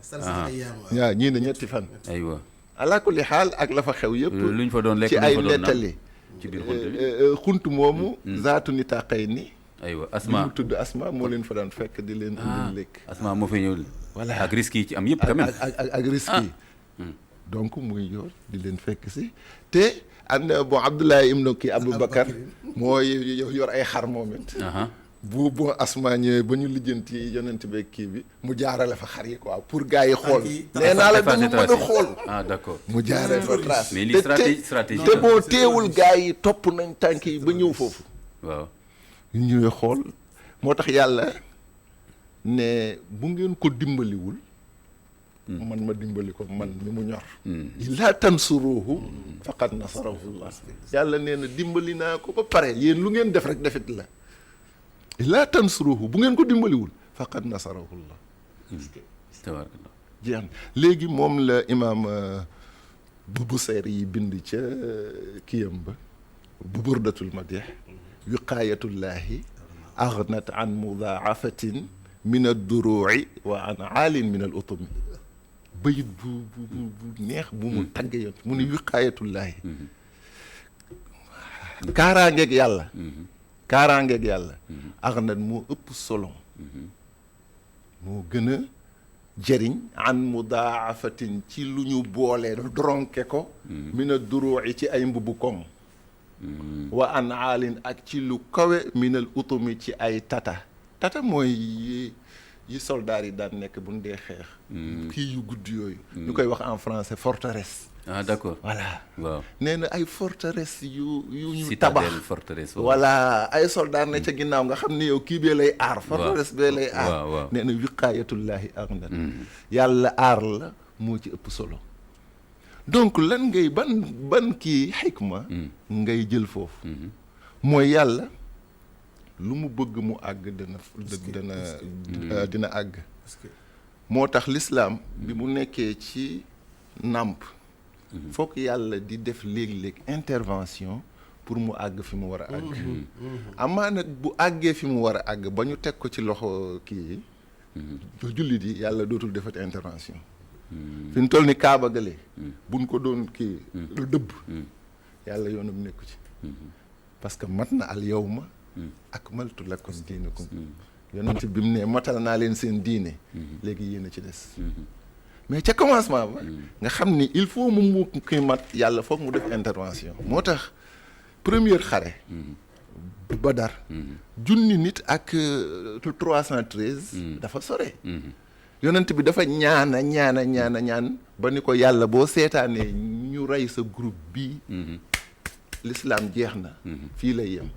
waaw ñii ne ñetti fan aywa ala kulli xaal ak la fa xew yëpp luñ fa doon lekk ci ay nettali ci biir xunt bi xunt moomu zaatu nitaqay ni aywa asma mu tudd asma moo leen fa daan fekk di leen indil lekk asma moo fay ñëw voilà ak risques yi ci am yëpp quand même ak risques yi donc muy yor di leen fekk si te ànd bon Abdoulaye ibn kii Aboubacar mooy yor ay xar moom it bu bon asma ñëwee ba ñu lijjanti yonent beeg kii bi mu jaarale fa xar yi quoi pour gars yi xool nee naa la dañu mën a xool d'accord mu jaarale fa trace mais li stratégie te boo teewul gars yi topp nañ tànk yi ba ñëw foofu waaw ñu ñëwee xool moo tax yàlla ne bu ngeen ko dimbaliwul man ma dimbali ko man mi mu ñor illaa tansuruhu faqad nasarahullah yàlla nee na dimbali naa ko ba pare yéen lu ngeen def rek defit la laa tansuruhu bu ngeen ko dimbaliwul faqad nasarahullah tabaarakallah jeex na léegi moom la imaam bu seer yi bind ca kiyam ba bu burdatul madih wiqaayatullahi aghnat an mudaafatin min ad-duru'i wa an aalin min al utumi bayit bu neex bu mu tagge yoon mu ni wiqaayatullaahi kaaraangeeg yàlla kaaraangeeg yàlla aghnat moo ëpp solo moo gën a jëriñ an mudaafatin ci lu ñu boole dronke ko min ad-duru'i ci ay mbubu koŋ wa an aalin ak ci lu kawe min al utumi ci ay tata mooy yi soldats yi daan nekk bu ñu dee xeex kii yu gudd yooyu ñu koy wax en français forteresse ah d'accord voilà waaw nee na ay forteresse yu ñu citadelle tabax forteresse voilà ay soldats ne ca ginnaaw nga xam ne yow kii bee lay aar forteresse bee lay aar waaw nee na wiqaayatullaahi aghnat yàlla aar la moo ci ëpp solo donc lan ngay ban kii xikma ngay jël foofu mooy yàlla lu mu bëgg mu àgg dina àgg moo tax l'islam bi mu nekkee ci nàmp foog yàlla di def léeg-léeg intervention pour mu àgg fi mu war a àgg amaa nag bu àggee fi mu war a àgg ba ñu teg ko ci loxo kii yi jullit yi yàlla dootul defati intervention fi ñu toll ni kaaba gale buñ ko doon kii lu dëbb yàlla yoonam nekku ci parce que mat na al yawma akmaltu lakum diinakum yonent bi mu ne matal naa leen seen diine léegi yéen a ci des mais ca commencement ba nga xam ni il faut mu koy mat yàlla foog mu def intervention moo tax première xare Badar junni nit ak 313 dafa sore yonent bi dafa ñaan ba ni ko yàlla boo seetaanee ñu rey sa groupe bii l'islam jeex na fii lay yem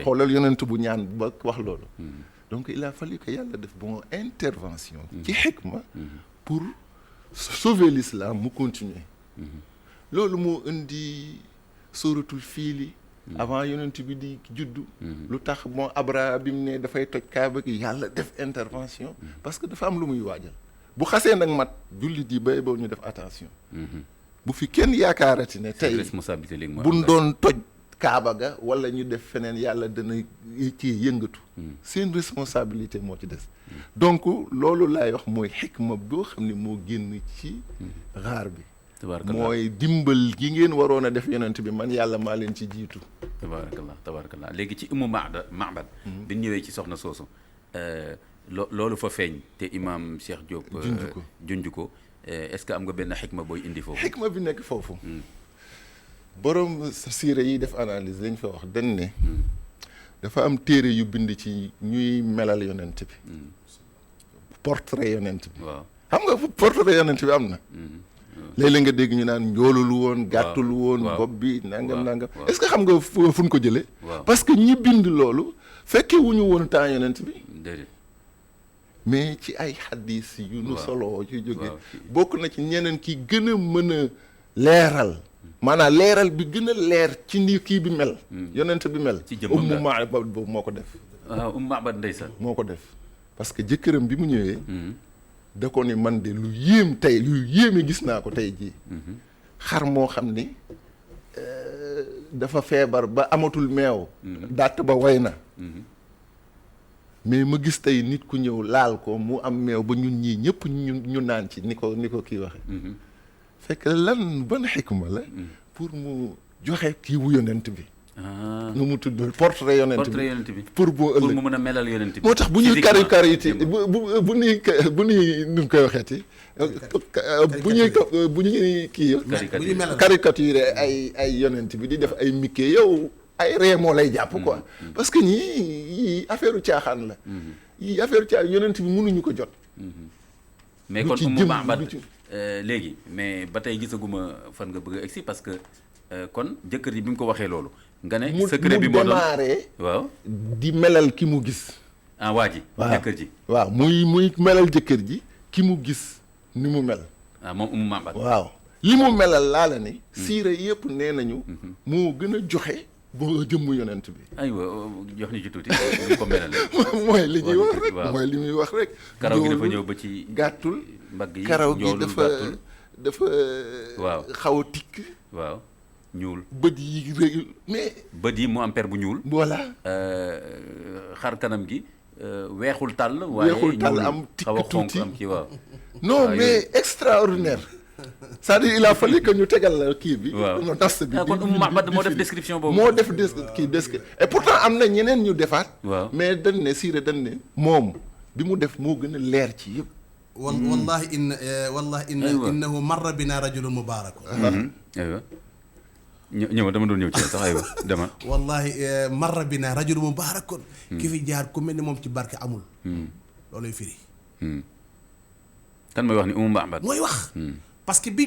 xoolal yonent bu ñaan ba wax loolu donc il a fallu que yàlla def bon intervention ci xikma pour sauver l'islam mu continuer loolu moo indi suratul fiili avant yonent bi di juddu lu tax bon Abraha bi mu ne dafay toj kaaba gi yàlla def intervention parce que dafa am lu muy waajal bu xasee nag mat jullit yi bay boo ñu def attention bu fi kenn yaakaarati ne tey responsabilité léegi buñ doon toj kaaba ga wala ñu def feneen yàlla dana kii yëngatu seen responsabilité moo ci des donc loolu laay wax mooy xikma boo xam ne moo génn ci xaar bi mooy dimbal gi ngeen waroon a def yonent bi man yàlla maa leen ci jiitu tabarakallah léegi ci Ummu Ma'bad bi ñëwee ci soxna soosu loolu fa feeñ te imam Cheikh Diop junj ko est-ce que am nga benn xikma booy indi foofu xikma bi nekk foofu borom siire yi def analyse lañ fa wax dañ ne dafa am téere yu bind ci ñuy melal yonent bi portrait yonent bi waaw xam nga portrait yonent bi am na léeg-léeg nga dégg ñu naan njoolul woon gàttul woon bopp bi nangam est-ce que xam nga fu ñu ko jëlee parce que ñi bind loolu fekke wuñu woon temps yonent bi déedéet mais ci ay xaddis yu nu solo ci jóge bokk na ci ñeneen ki gën a mën a leeral maanaam leeral bi gën a leer ci ni kii bi mel yonent bi mel Ummu Ma'bad boobu moo ko def Ummu Ma'bad ndeysaan moo ko def parce que jëkkëram bi mu ñëwee da ko ni man de lu yéeme gis naa ko tey jii xar moo xam ni dafa feebar ba amatul meew dàtt ba way na mais ma gis tey nit ku ñëw laal ko mu am meew ba ñun ñii ñëpp ñu naan ci ni ko kii waxe fekk lan ban xikma la pour mu joxe kii wu yonent bi nu mu tudd portrait yonent bi pour boo ëllëg mu mën a melal yonent bi moo tax bu ñuy caricature bu ñuy nu koy waxeeti bu ñuy kii caricature ay yonent bi di def ay Mickey yow ay ree moo lay jàpp quoi parce que ñii affaire u caaxaan la yii affaire u caaxaan yonent bi mënuñu ko jot mais kon Ummu Ma'bad léegi mais ba tey gisaguma fan nga bëgg a egsi parce que kon jëkkër ji bi mu ko waxee loolu nga ne secret bi moo doon démarré waaw di melal ki mu gis waa ji jëkkër ji waaw muy melal jëkkër ji ki mu gis ni mu mel moom Ummu Ma'bad waaw li mu melal laa la ni siira yëpp nee nañu moo gën a joxe boo jëmmu yonent bi aywa jox ñu ci tuuti ñu ko melal mooy li ñuy wax rek mooy li muy wax rek karaw gi dafa ñëw ba ci gàttul mbagg yi karaw gi dafa waaw xaw a tikk waaw ñuul bët yi rëyul mais bët yi mu am per bu ñuul voilà xar kanam gi weexul tàll waaye weexul tàll am tikk xaw a xonk tuuti am kii waaw non mais extraordinaire c'est-à-dire il a fallu que ñu tegal la kii bi no das bi kon Mahbad moo def description boobu moo def et pourtant am na ñeneen ñu defaat waaw mais dañ ne siire dañ ne moom bi mu def moo gën a leer ci yëpp wallahi innahu marra bina rajulun mubarakun aywa ñëw dama doon ñëw ci sax aywa dama wallahi marra bina rajulun mubarakun ki fi jaar ku mel ni moom ci barke amul looluy firi kan mooy wax ni Mahbad mooy wax parce que bi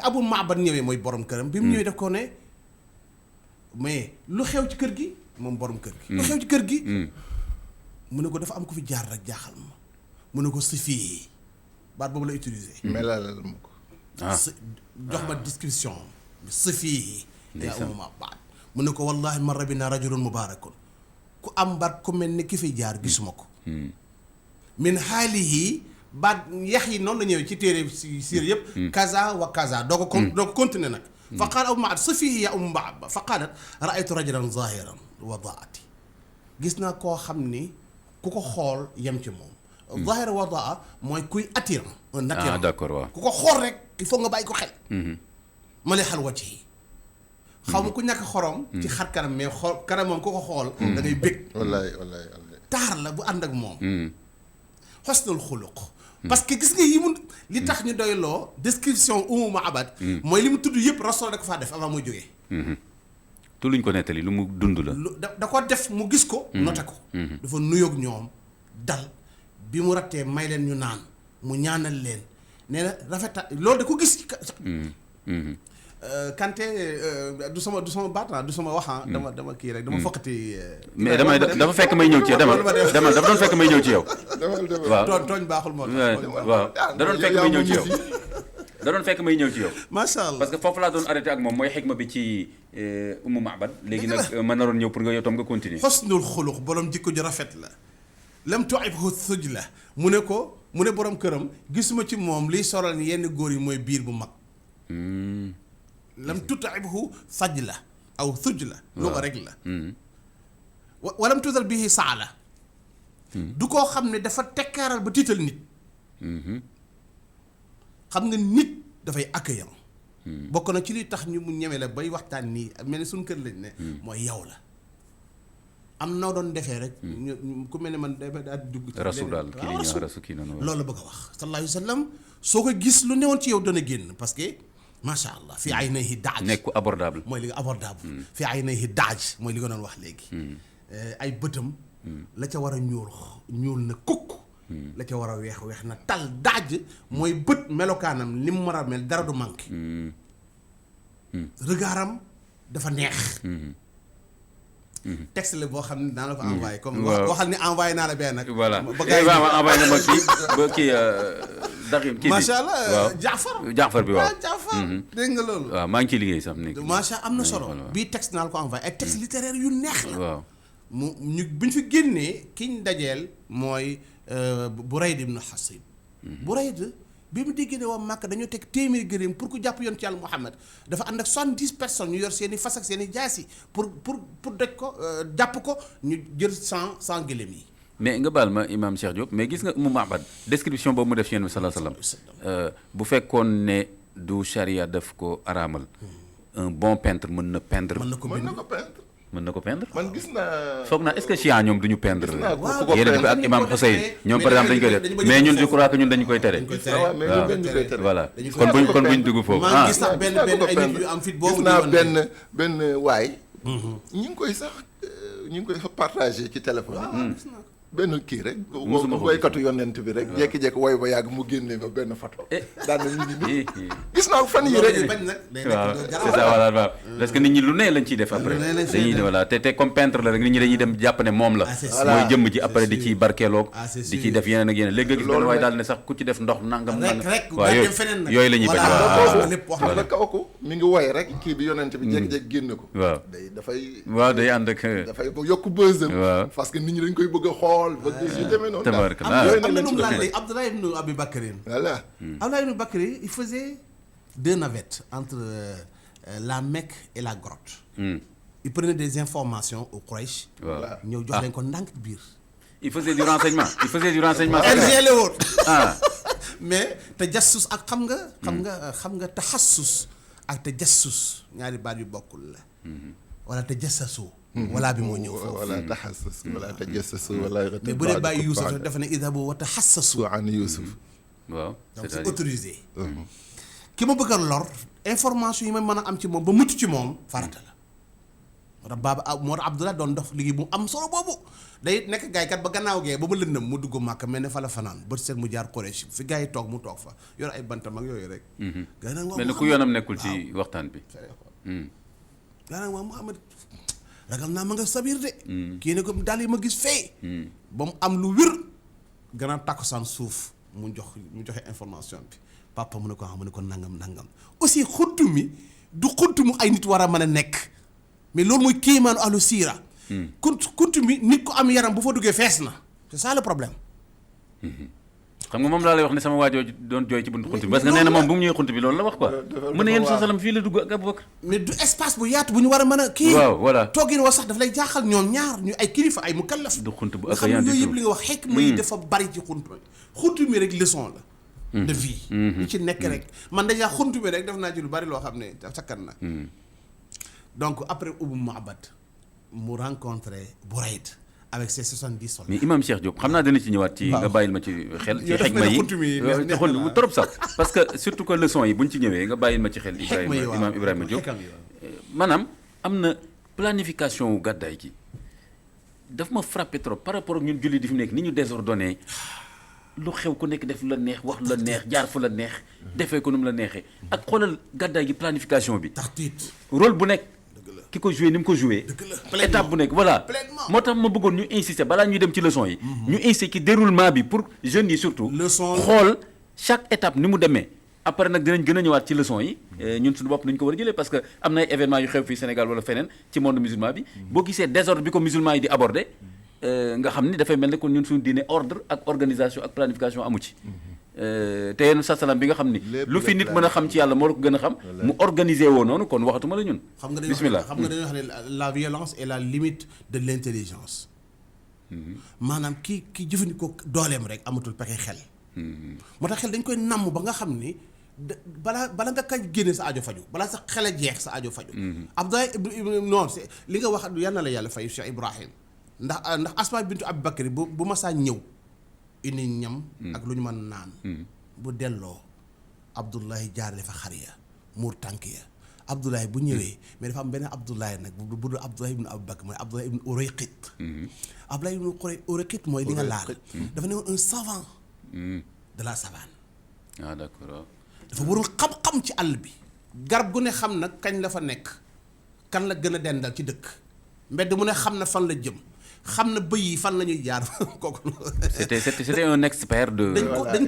Abu Mahbad ñëwee mooy borom këram bi mu ñëwee def ko ne mais lu xew ci kër gi moom borom kër gi lu xew ci kër gi mu ne ko dafa am ko fi jaar rek jaaxal ma mu ne ko si fii baat boobu la utiliser melalal ma ko jox ma description si fii yaa Abu Mahbad mu ne ko wallahi marra bina rajulun mubarakun ku am baat ku mel ni ki fi jaar gisuma ko min xaalihi baat yax yi noonu la ñëwee ci téere siir yëpp kaza wa kaza doo ko continuer nag fa qaala Abu Mahbad safihi ya Umm Mahbad fa qaalat raaytu rajulan zahiran wadaati gis naa koo xam ni ku ko xool yem ci moom zahira wadaa mooy kuy attirant un attirant d'accord waaw ku ko xool rek il faut nga bàyyi ko xel malihal wajhi xaw ma ku ñàkk xorom ci xar kanam mais xool kanam moom ku ko xool da ngay bég wallaay taar la bu ànd ak moom xosnul xuluq parce que gis nga yi mu li tax ñu doyloo description Umm Mahbad mooy li mu tudd yëpp rasul da ko faa def avant muy jógee tu luñ ko nettali lu mu dund la da ko def mu gis ko noté ko dafa nuyoog ñoom dal bi mu rattee may leen ñu naan mu ñaanal leen nee na rafeta loolu da ko gis Kanté du sama baat du sama wax dama kii rek dama foqati mais dafa fekk may ñëw ci yow demal dafa doon fekk may ñëw ci yow waaw tooñ baaxul moo waaw da doon fekk may ñëw ci yow da doon fekk may ñëw ci yow macha allah parce que foofu laa doon arrêté ak moom mooy xikma bi ci Umm Mahbad léegi nag ma naroon ñëw pour nga yow tam nga continuer xosnul xuluq borom jikko ju rafet la lam tu'ibhu thuj la mu ne borom këram gisuma ci moom liy solal ni yenn góor yi mooy biir bu mag lam tut'ibhu saj la aw thuj la lu ko rek la walam tudal bihi saa la du koo xam ne dafa tekkaaral ba tiital nit xam nga nit dafay accueillant bokk na ci li tax ñu mu ñeme la bay waxtaan nii mel ni suñu kër lañ ne mooy yow la am noo doon defee rek ku mel ne man dafa daal dugg ci rasul daal kii li ñu rasul kii noonu loolu la bëgg a wax sallallahu alayhi wa sallam soo ko gis lu newoon ci yow dana génn parce que macha allah fi aynayhi daaj nekk abordable mooy li nga abordable fi aynayhi daaj mooy li nga doon wax léegi ay bëtam la ca war a ñuul na kukk la ca war a weex na tal daaj mooy bët melokaanam li mu war a mel dara du manqué regardam dafa neex texte la boo xam ne daan la ko envoyé comme waxal ni envoyé naa la benn nag voilà envoyé na ma kii daxim kii bi macha allah Jaafar bi waaw Jaafar dégg nga loolu waaw maa ngi ciy liggéey sax nekk macha am na solo bii texte naa la ko envoyé ay texte littéraire yu neex la waaw buñ fi génnee kiñ dajeel mooy Burayd ibn Hasib Burayd bi mu déggee ne waa Màkka dañoo teg téeméeri gëléem pour ku jàpp yoon ci Yàlla Muhammad dafa ànd ak 70 personnes ñu yor seen i fas ak seen i jaasi pour daj ko jàpp ko ñu jël 100 gëléem yi. mais nga baal ma Imam Cheikh Diop mais gis nga Umm Mahbad description boobu mu def ci Yonent bi sallallahu alayhi wasallam bu fekkoon ne du charia daf ko araamal un bon peintre mën na peindre. mën na ko peindre man gis naa foog naa est-ce que chia ñoom duñu peindre waaw yéen bi ak imam Hussein ñoom par exemple dañu koy def mais ñun je crois que ñun dañu koy tere voilà kon buñ dugg foofu maa gis sax benn ay nit yu am fit boobu gis naa benn waay ñu ngi koy sax partagé ci téléphone benn kii rek. musuma ko woykatu yonent bi rek. jékki-jékki woy ba yàgg mu génne ba benn photo. daan na nit ñi gis naa fan yii rek. waaw c'est ça voilà waaw parce que nit ñi lu ne lañ ciy def après. dañuy voilà te comme peintre la rek nit ñi dañuy dem jàpp ne moom la. mooy jëmm ji après di ciy barkeeloog. di ciy def yeneen ak yeneen léegi nga gis benn waaye daal ne sax ku ci def ndox nangam. rek waaw yooyu la ñuy bañ. waaw lépp wax ko mi ngi woy rek kii bi yonent bi jékki-jékki génne ko. waaw dafay. waaw day ànd ak. dafay yokk bësam. waaw parce que nit ñi dañ koy bëgg a xool bëgg yu demee noonu. am na lu mu laal léegi Abdoulaye ibn Abi Bakrin. voilà. Abdoulaye ibn Bakrin il faisait 2 navettes entre la Mecque et la grotte. Il prenait des informations au Quraysh. waaw ñëw jox leen ko ndànk biir. il faisait du renseignement. LG la woon. ah. mais te jassus ak xam nga taxassus ak te jassus ñaari baat yu bokkul la. wala te jassasu. wala bi moo ñëw foofu. wala taxassus wala tajassasu wala. mais bu dee bàyyi Youssouf rek dafa ne idhabu wa taxassasu an Youssouf. waaw donc c'est autorisé. ki ma bëgg a lor information yi ma mën a am ci moom ba mucc ci moom farata la. moo tax Abdoulaye doon dox liggéey bu am solo boobu day nekk gaaykat ba gannaaw gee ba mu lëndëm mu dugg màkk mel ne fa la fanaan bët seet mu jaar Quraysh fi gars yi toog mu toog fa yor ay bantam ak yooyu rek. gars yi nag mel ne ku yoonam nekkul ci waxtaan bi. gars yi nag Muhammad ragal naa ma nga sabir de. kii ne ko daal yi ma gis fee. ba mu am lu wér. gannaaw tàkkusaan suuf mu joxe information bi papa mu ne ko nangam aussi xuntu mi du xuntu mu ay nit war a mën a nekk mais loolu mooy kéemaanu ahlu siira. xuntu mi nit ko am yaram bu fa duggee fees na c'est ça le problème. xam nga moom laa lay wax ne sama waajoo doon jooy ci buntu xunt bi parce que nee na moom bu mu ñëwee xunt bi loolu la wax quoi. mu ne yéen salaam fii la dugg ak Abubakar. mais du espace bu yaatu bu ñu war a mën a. kii waaw voilà toogin wa sax daf lay jaaxal ñoom ñaar ñu ay kilifa ay mukallaf. du xunt bu ak xam yooyu yëpp li nga wax xekk muy dafa bari ci xunt mi rek leçon la. de vie. ñu ci nekk rek man déjà xunt mi rek def naa ci lu bari loo xam ne sakkan na. donc après Ubu Ma'bad mu rencontré Burayd avec ses 70 soldats. mais Imam Cheikh Diop xam naa dana ci ñëwaat ci nga bàyyil ma ci xel ci xekma yi xol trop sax parce que surtout que leçon yi buñ ci ñëwee nga bàyyil ma ci xel Imam Ibrahima Diop maanaam am na planification wu gàddaay gi daf ma frappé trop par rapport ak ñun julli di fi nekk ni ñu désordonné lu xew ku nekk def la neex wax la neex jaar fu la neex defee ko nu mu la neexee ak xoolal gàddaay gi planification bi rôle bu nekk ki ko joué ni mu ko joué étape bu nekk voilà moo tax ma bëggoon ñu insister balaa ñuy dem ci leçon yi ñu insister ci déroulement bi pour jeunes yi surtout xool chaque étape ni mu demee après nag dinañ gën a ñëwaat ci leçon yi ñun suñu bopp nañu ko war a jëlee parce que am na ay événements yu xew fii Sénégal wala feneen ci monde musulman bi boo gisee désordre bi ko musulman yi di aborder nga xam ni dafay mel ne kon ñun suñu diine ordre ak organisation ak planification amu ci te yéen sa salaam bi nga xam ni lu fi nit mën a xam ci yàlla moo la ko gën a xam mu organiser woo noonu kon waxatuma la ñun bismillah xam nga dañuy wax ne la violence est la limite de l'intelligence maanaam ki jëfandikoo dooleem rek amatul pexe xel moo tax xel dañ koy namm ba nga xam ni bala nga kañ génne sa aajo faju balaa sa xel a jeex sa aajo faju Abdoulaye non c'est li nga wax yal na la yàlla fay Cheikh Ibrahim ndax Asma bintu Abi Bakri bu ma saa ñëw indi ñam ak lu ñu mën naan bu delloo Abdoulaye jaarale fa xar ya muur tànk ya Abdoulaye bu ñëwee mais dafa am benn Abdoulaye nag bu dul Abdoulaye ibn Abi Bakr mooy Abdoulaye ibn Urayqit Abdoulaye ibn Urayqit mooy li nga laal dafa nekkoon un savant de la savane ah d'accord dafa waroon xam-xam ci àll bi garab gu ne xam na kañ la fa nekk kan la gën a dendal ci dëkk mbedd mu ne xam na fan la jëm xam na bëy yi fan la ñuy jaar kooku. c'était un expert de. dañ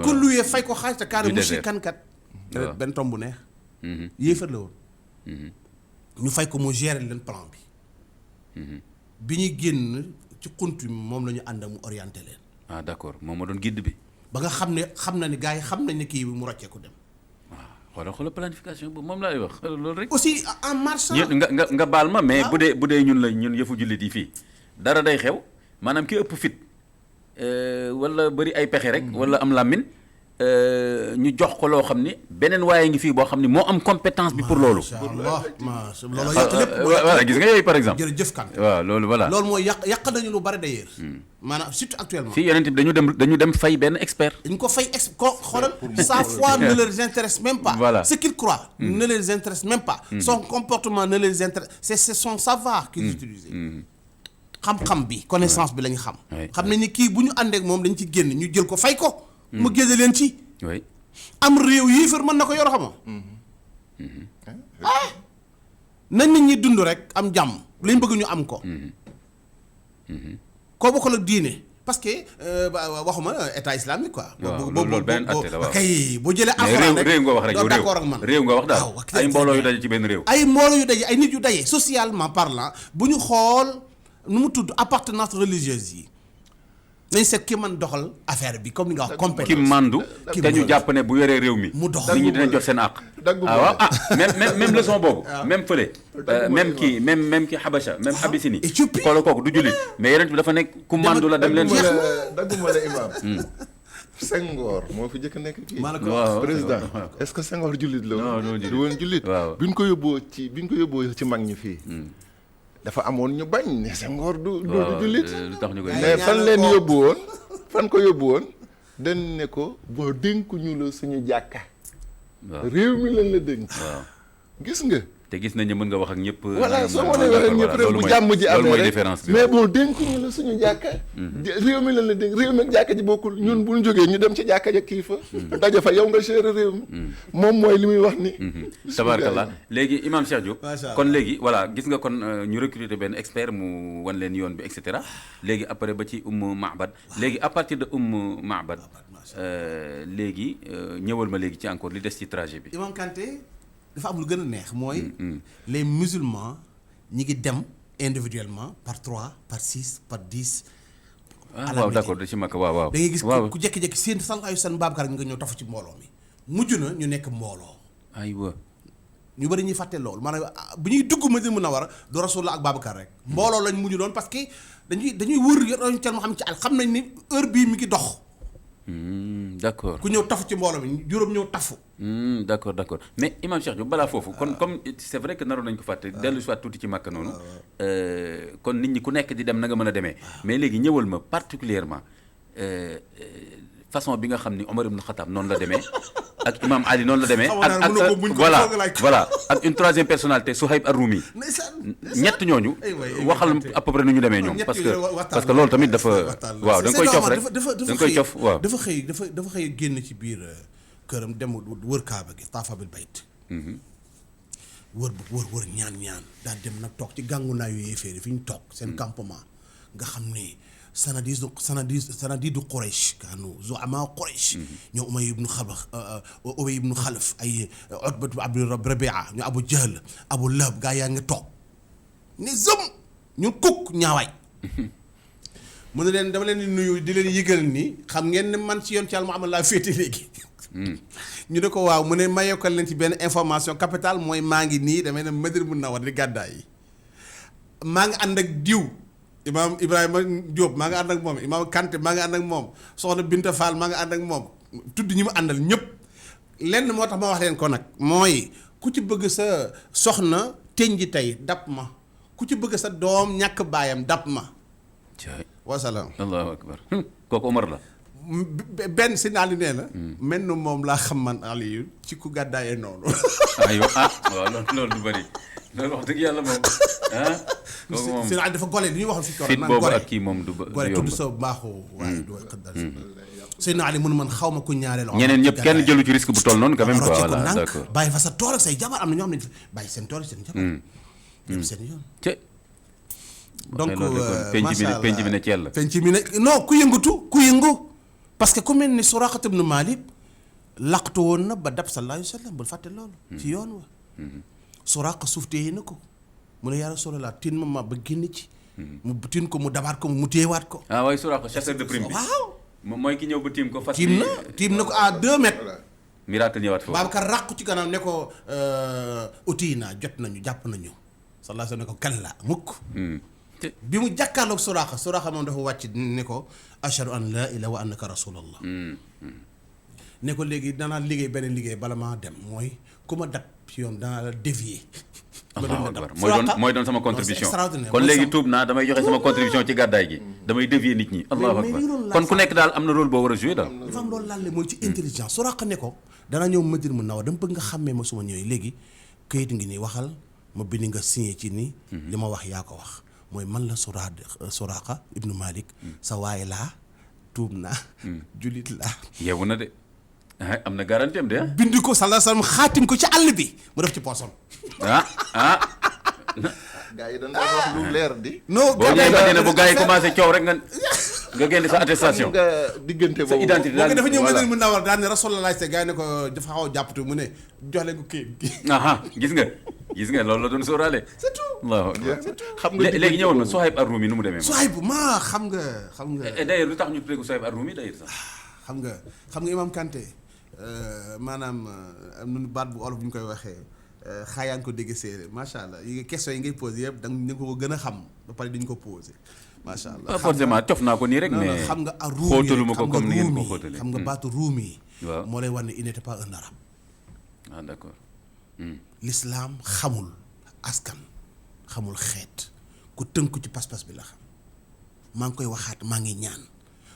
ko luyee fay ko xaalis te kaane musi kankat benn tomb bu neex. yéefar la woon. ñu fay ko mu gérer leen plan bi. bi ñuy génn ci xunt moom la ñu ànd mu orienté leen. ah d'accord moom moo doon guide bi. ba nga xam na ni gars yi xam nañ ne kii bi mu roccee ko dem. waaw xoolal planification boobu moom laay wax loolu rek. aussi en marchant. nga baal ma mais bu dee ñun yëfu jullit yi fii. dara day xew maanaam ki ëpp fit wala bëri ay pexe rek wala am làmmiñ ñu jox ko loo xam ni beneen waaye ngi fii boo xam ni moo am compétence bi pour loolu. voilà gis nga yooyu par exemple. jërëjëf kan. waaw loolu voilà. loolu mooy yàq nañu lu bari d'ailleurs. maanaam surtout actuellement. fii yonent bi dañu dem fay benn expert. dañu ko fay xoolal sa foi ne leur intéresse même pas. voilà ce qu'ils croient. ne les intéresse même pas. son comportement ne les intéresse c'est son savoir qu'ils utilisent. xam-xam bi connaissance bi lañu xam. oui xam nañ ni kii bu ñu àndeek moom dañ ci génn ñu jël ko fay ko. mu génne leen ci. oui am réew yéefar mën na ko yor xamoo. nañ nit ñi dund rek am jàmm lañ bëgg ñu am ko. koo bokkal ak diine parce que waxuma état islamique quoi. waaw loolu benn atte la waaw kay boo jëlee alxuraan rek réew nga wax rek yow d'accord ak man réew nga wax daal ay mbooloo yu daje ci benn réew. ay mbooloo yu daje ay nit yu daje socialement parlant bu ñu xool nu mu tudd appartenance religieuse yi nañ seet ki man doxal affaire bi comme ni nga wax compétence ki mandu te ñu jàpp ne bu yoree réew mi mu doxal nit ñi dinañ jot seen àq. waaw même leçon boobu même fële même ki Habasha même Abyssinie xoola kooku du jullit mais yeneen bi dafa nekk ku mandu la dem leen dagguma la imam Senghor moo fi jëkk nekk kii président est-ce que Senghor jullit la du woon jullit bi ñu ko yóbboo ci mag ñi fii dafa amoon ñu bañ ne Senghor du jullit lu tax ñu koy mais fan leen yóbbu woon fan ko yóbbu woon dañ ne ko boo dénkuñu la suñu jàkka réew mi lañ la dénk gis nga te gis nañ ne mën nga wax ak ñëpp voilà soo mënee wax ak ñëpp rek bu jàmm ji amee rek mais boo dénkuñu la suñu jàkka réew mi lañ la dénk réew mi ak jàkka ji bokkul ñun buñ jógee ñu dem ci jàkka ja kii fa daje fa yow nga gérer réew mi moom mooy li muy wax ni tabaarkalla léegi imam Cheikh Diop kon léegi voilà gis nga kon ñu recruter benn expert mu wan leen yoon bi et cetera léegi après ba ci Mahbad léegi à partir de Mahbad léegi ñëwal ma léegi ci encore li des ci trajet bi Imam Kanté dafa am lu gën a neex mooy les musulmans ñi ngi dem individuellement par 3 par 6 par 10 waaw d'accord da ci makk waaw da ngay gis ku jekki-jekki seen salaayu seen Babacar nga ñëw tafu ci mbooloo mi mujj na ñu nekk mbooloo aywa ñu bëri ñuy fàtte loolu maanaam bu ñuy dugg Madina Munawwara du Rasulullah ak Babacar rek mbooloo lañ mujj doon parce que dañuy wër roñ tel moo xam ci xam nañ ni heure bii mi ngi dox d'accord ku ñëw tafu ci mbooloo mi juróom ñëw tafu d'accord mais imam Cheikh Diop balaa foofu kon comme c'est vrai que naroon nañ ko fàtte dellu si waat tuuti ci Makka noonu kon nit ñi ku nekk di dem na nga mën a demee mais léegi ñëwal ma particulièrement façon bi nga xam ni Omar ibn Khattab noonu la demee ak imam Ali noonu la demee ak voilà ak une troisième personnalité Souhaïb ar-Rumi ñett ñooñu waxal à peu près nu ñu demee ñoom parce que loolu tamit dafa waaw da nga koy cof rek da nga koy cof waaw dafa xëy génn ci biir këram dem wër Kaaba gi taafa bil bayt wër ñaan daal dem nag toog ci gàngunaayu yéeféeri fi ñu toog seen campement nga xam ni sanadidu Quraysh kaanu zu'ama Quraysh ñoo Ubay ibnu Xalaf ay Utbatu Abdu Rabi'a ñu Abu Jahl Abu Lahab gaa yaa ngi toog ni zëm ñu kukk ñaawaay mu ne leen dama leen di nuyu di leen yëgal ni xam ngeen ne man ci yoon ci Yàlla Muhammad laa féete léegi ñu ne ko waaw mu ne ma yokkal leen ci benn information capitale mooy maa ngi nii damay ne Madina Munawwara di gàddaay yi maa ngi ànd ak diw Imaam Ibrahima Diop maa ngi ànd ak moom Imaam Kanté maa ngi ànd ak moom soxna Binta Fall maa ngi ànd ak moom tudd ñi mu àndal ñëpp lenn moo tax ma wax leen ko nag mooy ku ci bëgg sa soxna teñ ji tey dab ma ku ci bëgg sa doom ñàkk baayam dab ma wasalaam allahu akbar kooku Omar la benn si naa li nee na mel na moom laa xam man Aliou ci ku gàddaayee noonu aywa waaw loolu du bëri loolu wax dëgg yàlla moom kooku moom si naa dafa gole li ñuy waxoon fi ko fit boobu ak kii moom du gole tudd sa baaxoo waaye du xëddal Seydina Ali mënu man xaw ma ku ñaareel ñeneen ñëpp kenn jëlu ci risque bu toll noonu quand même quoi rocce ko voilà nànk d'accord bàyyi fa sa tool ak say jabar am na ñoo xam ne bàyyi seen tool ak seen jabar dem seen yoon donc penc bi ne Thiel la penc mi ne non ku yëngu parce que ku mel ni Suraaqa ibn Maalik laqtu woon na ba dab sallallahu alayhi wa sallam bul fàtte loolu ci yoon wa Suraaqa suuf téye na ko mu ne yaa Rasulallah tin ma ba génn ci mu tin ko mu dabaat ko mu téyewaat ko waaye Suraaqa chasseur de prime bi waaw mooy ki ñëw ba tiim ko fas tiim na ko à 2 mètres miracle ñëwaat foofu Babacar ràqu ci kanam ne ko uti naa jot nañu jàpp nañu sallallahu alayhi wa sallam ne ko kan la mukk bi mu jàkkaarloog Suraaqa moom dafa wàcc ne ko ashhadu an laa ilaaha wa annaka rasulallah ne ko léegi danaa liggéey beneen liggéey bala maa dem mooy ku ma dab ci yoon danaa la dévier Allahu akbar mooy doon sama contribution kon léegi tuub naa damay joxe sama contribution ci gàddaay gi damay dévier nit ñi Allahu akbar kon ku nekk daal am na rôle boo war a jouer daal dafa am loolu laale mooy ci intelligence Suraaqa ne ko danaa ñëw Madina Munawwara dama bëgg nga xàmmee ma suma ñëwee léegi këyit ngi nii waxal ma bind nga signé ci nii li ma wax yaa ko wax mooy man la Suraaqa ibnu Malik sa waay laa tuub naa jullit laa yeewu na de am na garantie am de bind ko sallallahu alayhi wasallam xaatim ko ci àll bi mu def ci poosam gaa yi dañ doon wax lu leer di non boo ñëwee Madina bu gaa yi commencé coow rek nga génne sa attestation nga diggante sa boobu identité boo ko dafa ñëw voilà. Madina mu ndawal daan ne Rasulullah laaj te gaa yi ne ko dafa xaw a jàppatu mu ne jox leen ko kayit gi gis nga loolu la doon sóoraale c'est tout allahu akbar xam nga léegi ñëwoon na Suhayb ar-Rumi nu mu demee Suhayb maa xam nga d'ailleurs lu tax ñu tuddee ko Suhayb ar-Rumi d'ailleurs sax xam nga Imam Kanté maanaam am nañu baat bu olof bu ñu koy waxee xaayaan ko dégg séeréer macha allah yi question yi ngay posé yëpp da nga ko gën a xam ba pare dañu ko posé macha allah. pas forcément cof naa ko nii rek mais xam nga a ruumi xóotaluma ko comme ni ngeen ko xóotalee xam nga baatu ruumi yi waaw moo lay wan ne il n'était pas un arabe. d'accord l'islam xamul askan xamul xeet ku tënku ci pas-pas bi la xam maa ngi koy waxaat maa ngi ñaan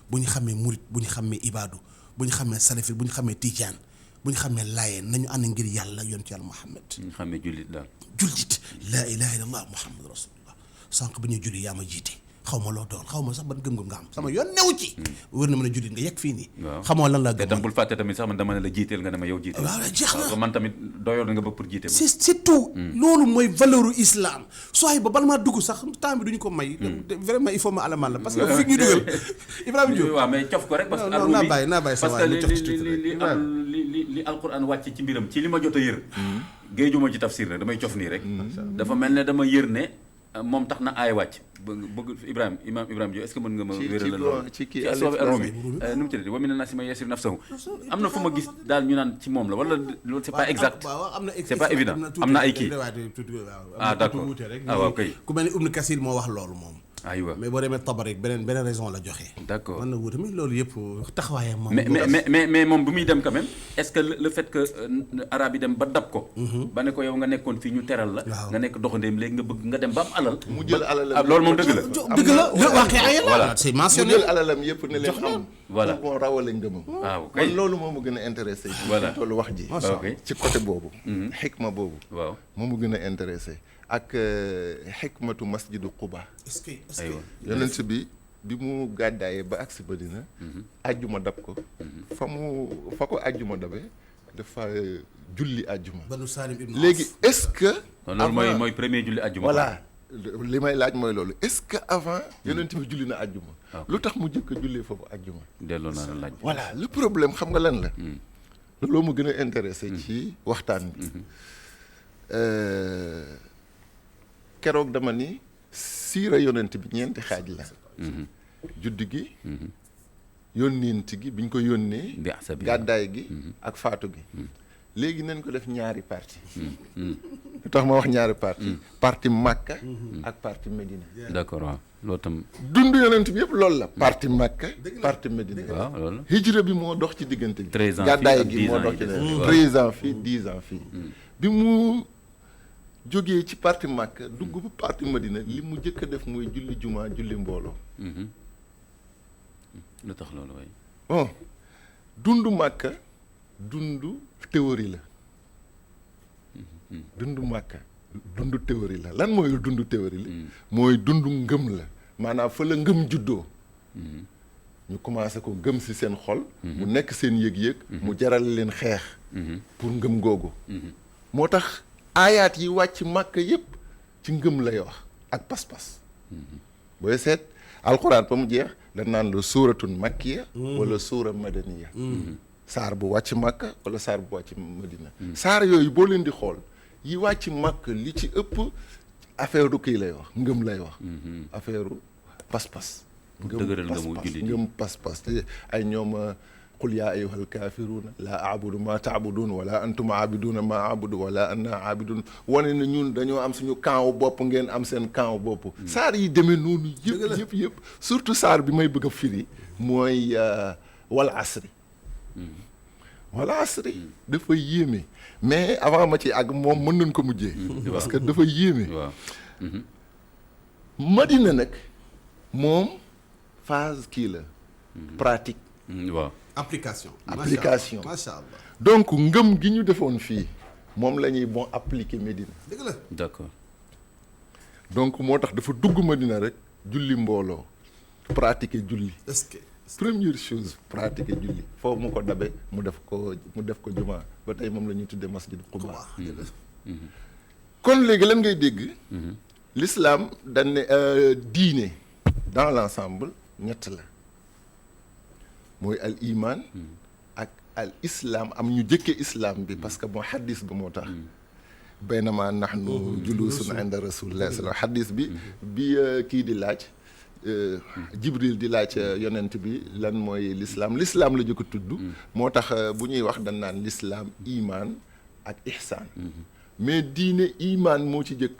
bu ñu xamee murit bu ñu xamee ibaadu bu ñu xamee salafi bu ñu xamee tijaan bu ñu xamee laayeen nañu ànd ngir yàlla yoon ci yàlla Muhammad ñu xamee jullit daal jullit laa ilaha illallah Muhammad rasulullah sànq ba ñuy julli yaa ma jiite xaw ma loo doon xaw ma sax ban gëm-gëm nga am sama yoon new ci wër na mën a jullit nga yegg fii nii xamoo lan laa te gëm tam bul fàtte tamit sax man dama ne la jiiteel nga ne ma yow jiiteel waaw jeex na man tamit doyoon nga bëgg pour jiite ma c'est tout loolu mooy valeuru islam sooy ba bala maa dugg sax temps bi duñu ko may vraiment il faut ma alamaan la parce que fi ñu dugal Ibrahima Diop waaw mais cof ko rek parce que non naa bàyyi sa parce waay que mu cof ci tuuti rek li alquran wàcc ci mbiram ci li ma jot a yër géejuma ci tafsir nag damay cof nii rek dafa mel ne dama yër ne moom tax na aay wàcc bëgg imam Ibrahima Diop est-ce que mën nga ma wéral loolu ci kii Ar-Rumi nu mu tuddati wa mina naasi man yasrifu nafsahu am na fu ma gis daal ñu naan ci moom la wala loolu c'est pas exact c'est pas évident am na ay kii d'accord waaw kay ku mel ni Ibn Kasir moo wax loolu moom aywa mais boo demee Tabari beneen raison la joxe. d'accord mën na wuute mais loolu yëpp taxawaayam moom. mais moom bu muy dem quand même est-ce que le fait que arabe yi dem ba dab ko. ba ne ko yow nga nekkoon fii ñu teral la. nga nekk doxandeem léegi nga bëgg nga dem ba am alal. mu jël alalam loolu moom dëgg la. dëgg la waxee ay voilà c'est mu mentionné. jël alalam yëpp ne leen am. voilà pour moo rawale ngëmam. waaw kay man loolu moo ma gën a intéressé. voilà ci tollu wax ji. ok ci côté boobu. xikma boobu. waaw moo ma gën a intéressé ak xikmatu masjidu Quba. est-ce que aywa yonent bi mu gàddaayee ba agsi Madina àjjuma dab ko fa ko àjjuma dabe dafa julli àjjuma Banu Salim ibn léegi est-ce que loolu mooy premier julli àjjuma voilà li may laaj mooy loolu est-ce que avant yonent bi julli na àjjuma lu tax mu jëkk a jullee foofu àjjuma delloo naa la laaj voilà le problème xam nga lan la looloo ma gën a intéressé ci waxtaan bi keroog dama ni siira yonent bi ñeenti xaaj la judd gi yónneent gi biñ ko yónnee gàddaay gi ak faatu gi léegi nañ ko def ñaari parti lu tax ma wax ñaari parti Makka ak parti Medina d'accord waaw loolu tam dund yonent bi yëpp loolu la parti Makka parti Medina waaw loolu hijra bi moo dox ci diggante bi 13 ans gàddaay fii gi moo dox ci 13 ans fii 10 ans fii bi mu jógee ci parti Makka dugg ba parti Madina li mu njëkk a def mooy julli jumaa julli mbooloo lu tax loolu waay bon dundu Makka dundu théorie la dundu Makka dundu théorie la lan mooy dundu théorie la mooy dundu ngëm la maanaam fa la ngëm juddoo ñu commencé ko gëm ci seen xol mu nekk seen yëg-yëg mu jaral leen xeex pour ngëm googu moo tax aayaat yi wàcc Makka yépp ci ngëm lay wax ak pas-pas booy seet alxuraan ba mu jeex dañ naan la suuratun makkiya wala suura madaniya saar bu wàcc Makka wala saar bu wàcc Madina saar yooyu boo leen di xool yi wàcc Makka li ci ëpp affaire kii lay wax ngëm lay wax affaire pas-pas ngëm pas-pas te ay ñoom qul yaa ayyuhal kaafiruuna laa a'budu maa ta'buduun wala antum aabiduuna maa a'budu wala anna aabidun wane na ñun dañoo am suñu camp bopp ngeen am seen camp bopp saar yi demee noonu yëpp surtout saar bi may bëgg a firi mooy wal asri wal asri dafa yéeme mais avant ma ci àgg moom mën nañ ko mujjee parce que dafa yéeme Madina nag moom phase kii la pratique waaw application macha allah donc ngëm gi ñu defoon fii moom la ñuy bon appliquer Médine dëgg la d'accord donc moo tax dafa dugg Madina rek julli mbooloo pratiquer julli. est-ce que première chose pratiquer julli foofu mu ko dabe mu def ko jumaa ba tey moom la ñuy tuddee masjid Quba. kon léegi lan ngay dégg. l'islam dañ ne diine dans l'ensemble ñett la mooy al iman ak al islam am ñu jëkke islam bi parce que moo xaddis ba moo tax baynama nahnu julusun inda rasulillah sallallahu xaddis bi kii di laaj Jibril di laaj yonent bi lan mooy l'islam la jëkk tudd moo tax bu ñuy wax dañ naan l'islam iman ak ihsaan mais diine iman moo ci jëkk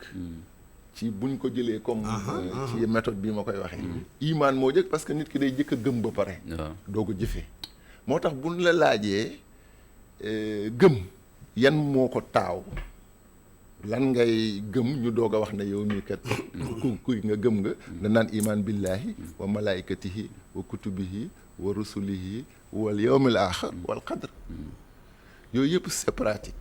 ci buñ ko jëlee comme ci méthode bii ma koy waxee iman moo jëkk parce que nit ki day jëkk a gëm ba pare doo ko jëfee moo tax buñ la laajee gëm yan moo ko taaw lan ngay gëm ñu doog a wax ne yow mii kat kuy nga gëm nga da naan iman billahi wa malaikatihi wa kutubihi wa rusulihi wal yawmil axir wal qadr yooyu yëpp c'est pratique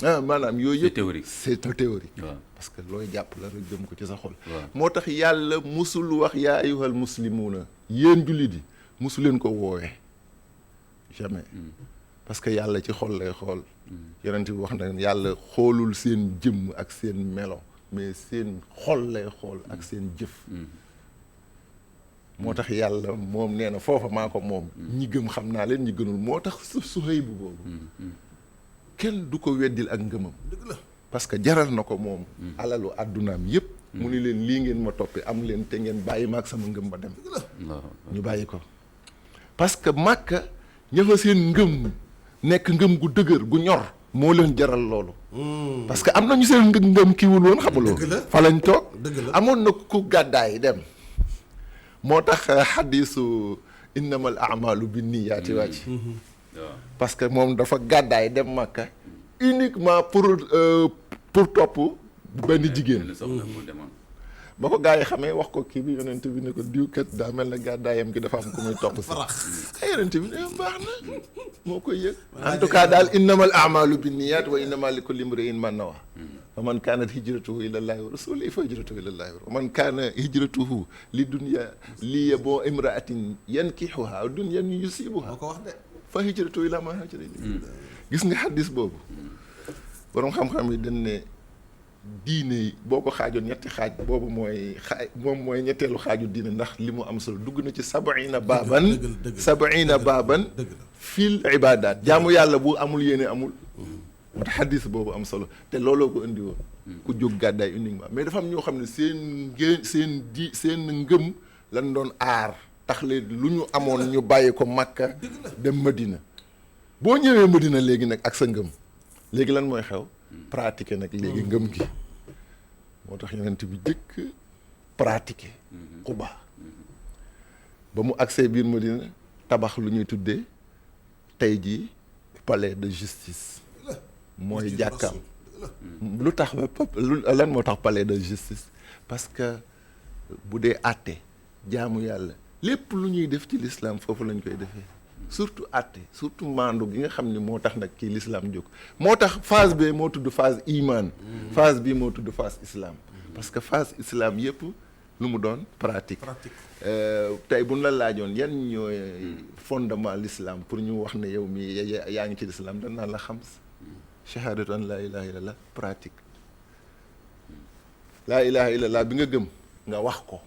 maanaam yooyu yëpp c'est théorique parce que looy jàpp la rek gëm ko ci sa xol moo tax yàlla musul wax yaa ayyuhal muslimuuna yéen jullit yi musu leen ko woowee jamais parce que yàlla ci xol lay xool yonent bi wax na yàlla xoolul seen jëmm ak seen melo mais seen xol lay xool ak seen jëf moo tax yàlla moom nee na foofa maa ko moom ñi gëm xam naa leen ñi gënul moo tax Suhayb boobu kenn du ko weddil ak ngëmam dëgg la parce que jaral na ko moom alalu àddunaam yépp mu ni leen lii ngeen ma toppee am leen te ngeen bàyyi ma ak sama ngëm ba dem ñu bàyyi ko parce que Makka ña fa seen ngëm nekk ngëm gu dëgër gu ñor moo leen jaral loolu parce que am na ñu seen ngëm kiiwul woon xamuloo fa lañ toog amoon na ku gàddaay dem moo tax xadiisu innamal a'malu binniyaati wàcc parce que moom dafa gàddaay dem Makka uniquement pour topp benn jigéen ba ko gaa yi xamee wax ko kii bi yonent bi ne ko diw kat daa mel na gàddaayam gi dafa am ku muy topp si ay yonent bi ne baax na moo koy yëg en tout cas daal innamal a'malu binniyaat wa innama likulli imri'in ma nawa wa man kaanat hijratuhu ila llahi wa rasulihi fa hijratuhu ila llahi wa man kaana hijratuhu li dunya li boo imra'atin yankihuha aw dunyan yusibuha moo ko wax de fa hijratuhu ila ma hajara gis nga xaddis boobu borom xam-xam yi dañ ne diine boo ko xaajoon ñetti xaaj boobu moom mooy ñetteelu xaaju diine ndax li mu am solo dugg na ci sabaina baaban fil ibadat jaamu yàlla bu amul yéene amul moo tax xaddis boobu am solo te looloo ko indi woon ku jóg gàddaay uniquement mais dafa am ñoo xam ne seen ngëm lan doon aar tax leen lu ñu amoon ñu bàyyi ko Makka dem Madina boo ñëwee Madina léegi nag ak sa ngëm léegi lan mooy xew pratiquer nag léegi ngëm gi moo tax yonent bi jëkk pratiquer Quba ba mu agsee biir Madina tabax lu ñuy tuddee tey jii palais de justice mooy jàkkaam lu tax lan moo tax palais de justice parce que bu dee àtte jaamu yàlla lépp lu ñuy def ci l'islam foofu lañ koy defee surtout àtte surtout maandu gi nga xam ni moo tax nag kii l'islam jóg moo tax phase bi moo tudd phase iman phase bi moo tudd phase islam parce que phase islam yëpp lu mu doon pratique tey buñ la laajoon yan ñooy fondement l'islam pour ñu wax ne yow mi yaa ngi ci l'islam dañ naan la xams shahadatu an laa ilaha illallah pratique laa ilaha illallah bi nga gëm nga wax ko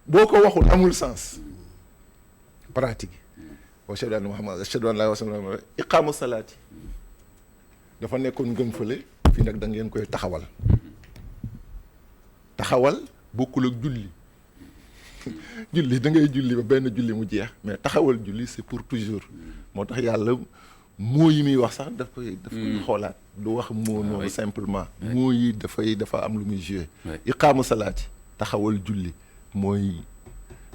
boo ko waxul amul sens pratique wa ashhadu anna muhammad ashhadu an laa ilaaha illallaah iqaamu salaati dafa nekkoon ngëm fële fii nag da ngeen koy taxawal bokkul ak julli julli da ngay julli ba benn julli mu jeex mais taxawal julli c'est pour toujours moo tax yàlla moo yi muy wax sax daf koy xoolaat du wax moo noonu simplement moo yi dafa am lu muy joué iqaamu salaati taxawal julli mooy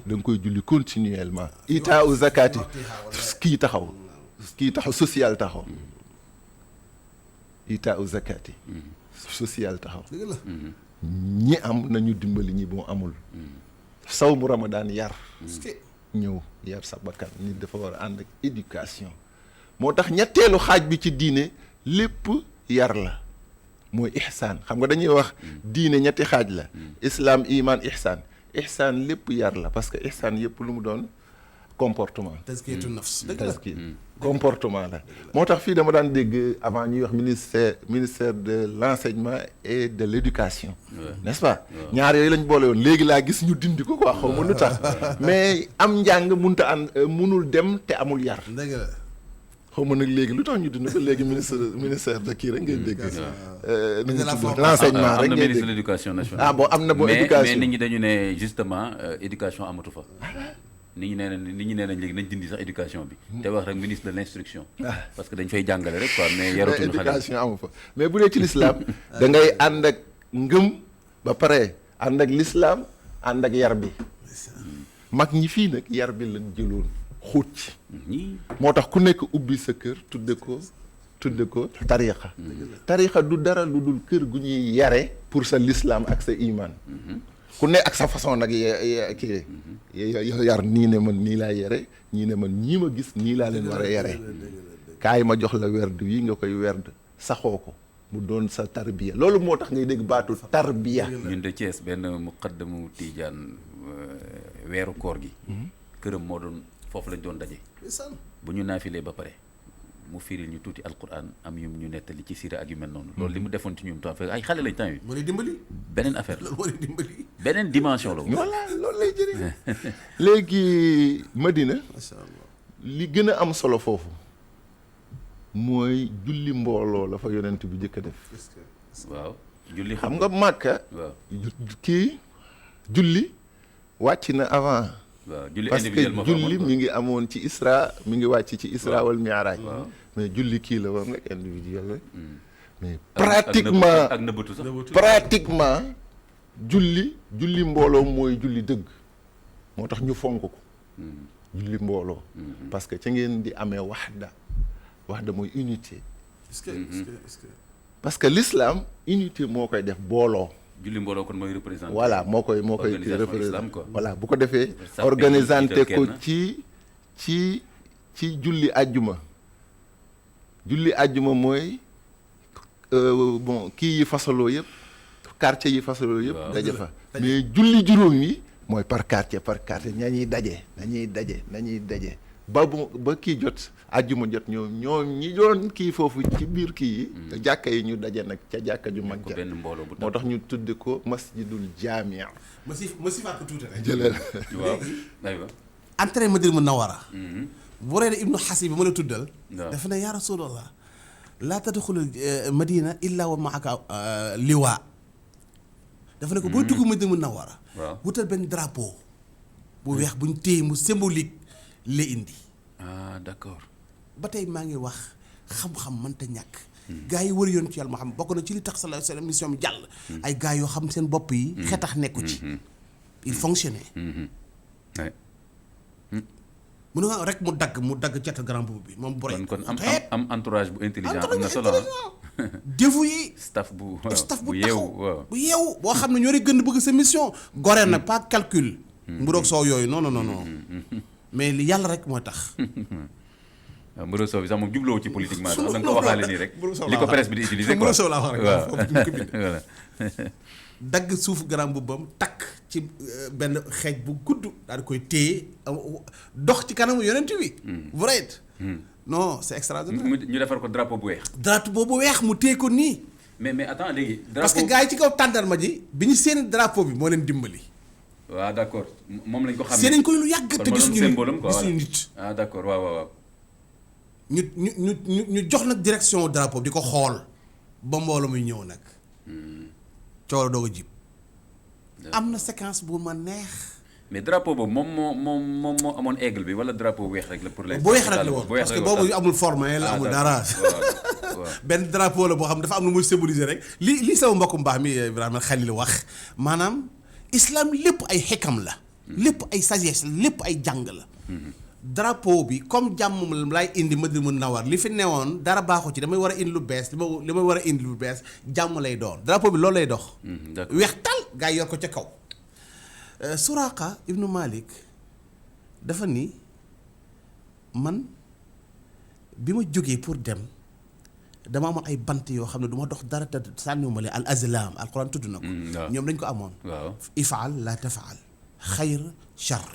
da nga koy julli continuellement itaa u zakati kii taxaw social taxaw itaa u zakati social taxaw ñi am nañu dimbali ñi boo amul saw mu ramadaan yar ñëw yar sa bakkan nit dafa war a ànd ak éducation moo tax ñetteelu xaaj bi ci diine lépp yar la mooy ihsaan. xam nga dañuy wax diine ñetti xaaj la. islam iman ihsaan. ihsaan lépp yar la parce que ihsaan yëpp lu mu doon comportement. tazkiyatu nafs dëgg la comportement la. moo tax fii dama daan dégg avant ñuy wax ministère de l'enseignement et de l'éducation. n'est-ce pas. ñaar yooyu lañ boole woon léegi laa gis ñu dindi ko quoi xaw ma lu tax. mais am njàng munul dem te amul yar. dëgg la. xaw ma nag léegi lu tax ñu dund ko léegi ministère de kii rek ngay dégg. l'enseignement rek am na ngay ministre de dégg. l'éducation nationale. ah bon am na boo éducation mais nit ñi dañu ne justement éducation amatu fa. nit ñi nee nañ léegi nañ dindi sax éducation bi. te wax rek ministre de l'instruction. parce que dañ fay jàngale rek quoi mais yaratuñu xale. éducation amu fa mais bu dee ci l'islam da ngay ànd ak ngëm ba pare ànd ak l'islam ànd ak yar bi. mag ñi fii nag yar bi lañ jëloon xóot ci. moo tax ku nekk ubbi sa kër tudde ko tariqa. tariqa du dara lu dul kër gu ñuy yare pour sa l'islam ak sa iman. ku ne ak sa façon nag kii yar nii ne man nii laa yare ñii ne man ñii ma gis nii laa leen war a yare kaay ma jox la werd wi nga koy werd saxoo ko mu doon sa tarbiya loolu moo tax ngay dégg baatu tarbiya. ñun de Thiès benn muqaddamu Tijaan weeru koor gi këram moo doon foofu lañ doon daje bu ñu naafilee ba pare mu firil ñu tuuti alquran am yum ñu nettali ci siira ak yu mel noonu loolu li mu defoon ci ñun temps ay xale lañ temps yi moo lay dimbali beneen affaire la loolu moo lay dimbali beneen dimension la voilà loolu lay jëriñ léegi Madina macha allah li gën a am solo foofu mooy julli mbooloo la fa yonent bi njëkk a def waaw julli xam nga Màkka waaw kii julli wàcc na avant waaw julli parce que individuel moo fa julli amoon mi ngi amoon ci Isra mi ngi wàcc ci Isra wal Mi'raj waaw. mais julli kii la woon rek individuel rek mais ak pratiquement ak nëbbatu sax pratiquement julli mbooloo mooy julli dëgg moo tax ñu fonk ko julli mbooloo parce que ca ngeen di amee waxda mooy unité est-ce que parce que l'islam unité moo koy def booloo julli mbooloo kon mooy représenté voilà moo koy organisation représenté islam, quoi. voilà bu ko defee Sàppe yi organisante jiital ko kenn. ci julli àjjuma mooy bon kii yi fasaloo yëpp quartier yi fasaloo yëpp Waaw. daje fa mais julli juróom yi mooy par quartier nañuy daje ba kii jot àjjuma jot ñoom ñi doon kii foofu ci biir kii yi jàkka yi ñu daje nag ca jàkka ju mag ko ja benn mbooloo bu moo tax ñu tudde ko masjidul jaamia ma si faat ko tuuti rek jëlal waaw aywa entrée Madina Munawwara bu ree ibnu xasi bi mën a tuddal waaw. dafa ne yaa rasulallah laa tadxulul madina illa wa maaka liwaa dafa ne ko boo dugg Madina Munawwara waaw. wutal benn drapeau bu weex buñ téye mu symbolique la indi ah d'accord ba tey maa ngi wax xam-xam mënta ñàkk gaa yi wër yoon ci yàlla moo xam bokk na ci li tax sallallahu alayhi wa sallam mission bi jàll ay gaa yoo xam seen bopp yi xetax nekku ci il fonctionnait Ouais. mu ne nga rek mu dagg catu grand boubou bi moom boré kon am entourage bu intelligent am na solo dévoué staff bu waaw, staff bu yeewu taxaw waaw bu yeewu boo xam ne ñoo di gën bëgg sa mission goree nag pas calcul mburoog soow yooyu non mais li yàlla rek mooy tax waaw Mboro Sow bi sax moom jubloo ci politiquement sax da nga ko waxaale nii rek li ko presse bi di utiliser quoi Mboro Sow laa wax rek waaw foofu ñu ko bind voilà dagg suuf grand boubam takk ci benn xeej bu gudd daal di koy téye dox ci kanamu yonent wi vrai non c'est extraordinaire ñu defar ko drapeau bu weex drapeau boobu weex mu téye ko nii mais attends léegi parce que drapeau gars yi ci kaw tàndarma ji bi ñu seen drapeau bi moo leen dimbali waaw d'accord moom lañ ko xam seen nañ koy lu yàgg kon te moo doon gisuñu symbole am quoi gisuñu voilà. nit ah d'accord waaw ñu jox nag direction drapeau bi di ko xool ba mbooloo muy ñëw nag coow la doog a jib am na séquence bu ma neex mais drapeau boobu moom moo amoon aigle bi wala drapeau weex rek la pour les bu weex rek la woon parce que boobu amul formel amul dara benn drapeau la boo xam dafa am lu muy symboliser rek li sama mbokku mbaax mi Ibrahima Khalil wax maanaam islam lépp ay xikam la lépp ay sagesse la lépp ay jàng la drapeau bi comme jàmm lay indi Madina Munawwara li fi newoon dara baaxu ci damay war a indi lu bees li may war a indi lu bees jàmm lay doon drapeau bi loolu lay dox weex tal gaa yi yor ko ca kaw Suraqa ibnu Malik dafa ni man bi ma jógee pour dem dama amoon ay bant yoo xam ne du ma dox dara te sànniwuma leen al azlam alquran tudd na ko. ñoom dañ ko amoon. waaw ifaal la tafaal xayr char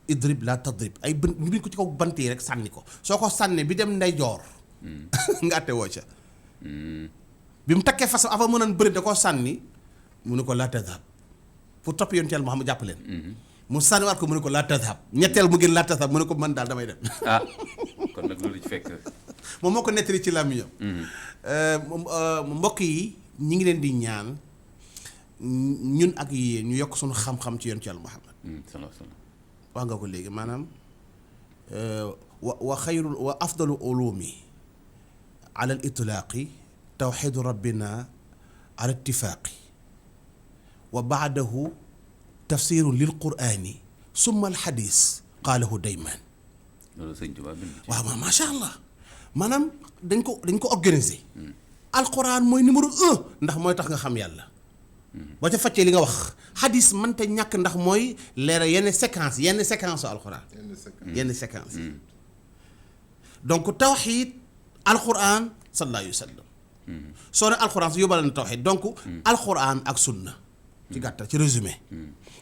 idrib la tadrib ay bind ko ci kaw bant yi rek sànni ko soo ko sànni bi dem ndeyjoor nga atte woo ca bi mu takkee fas avant mu naan bëri da koo sànni mu ne ko la tadhab pour topp yoon teel Muhammad jàpp leen mu sànniwaat ko mu ne ko la tadhab ñetteel mu gën la tadhab mu ne ko man daal damay dem kon nag loolu ci fekk moom moo ko nettali ci làmmiñam mbokk yi ñi ngi leen di ñaan ñun ak yéen ñu yokk suñu xam-xam ci yoon teel Muhammad wax nga ko léegi maanaam wa xayrul wa afdalu ulumi ala al itlaaqi tawxidu rabbina ala ittifaaqi wa baadahu tafsiru lil qurani summa al xadis qaalahu dayman loolu sëñ Tuubaa bind waaw macha allah maanaam dañ ko organiser alquran mooy numéro 1 ndax mooy tax nga xam yàlla boo ca faccee li nga wax xadis mënta ñàkk ndax mooy leeral yenn séquence su alquran yenn séquence donc tawxid alquran sallallahu alayhi wa sallam soo ne alquran su yóbbaale na tawxid donc alquran ak sunna ci gàttal ci résumé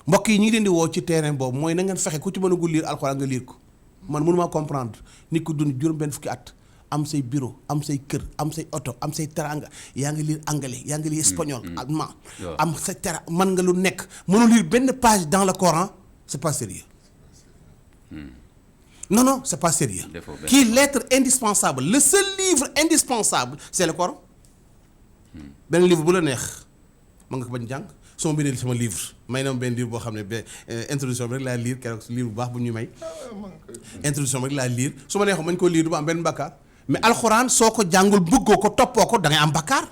mbokk yi ñu ngi leen di woo ci terrain boobu mooy na ngeen fexe ku ci mën a gul lire alquran nga lire ko man mënumaa comprendre nit ku dund juróom benn fukki at am say bureau am say kër am say oto am say teranga yaa ngi lire anglais yaa ngi lire espagnol allemand am sa man nga lu nekk mënu lire benn page dans le Coran c'est pas sérieux non c'est pas sérieux kii lettre indispensable le seul livre indispensable c'est le Coran benn livre bu la neex mën nga ko bañ jàng su ma bindee sama livre may na ma benn livre boo xam ne introduction bi rek laa lire keroog livre bu baax bu ñuy may introduction bi rek laa lire su ma neexoon mañ koo lire du ma am benn bakkaar mais alxuraan soo ko jàngul bëggoo ko toppoo ko da ngay am bakkaar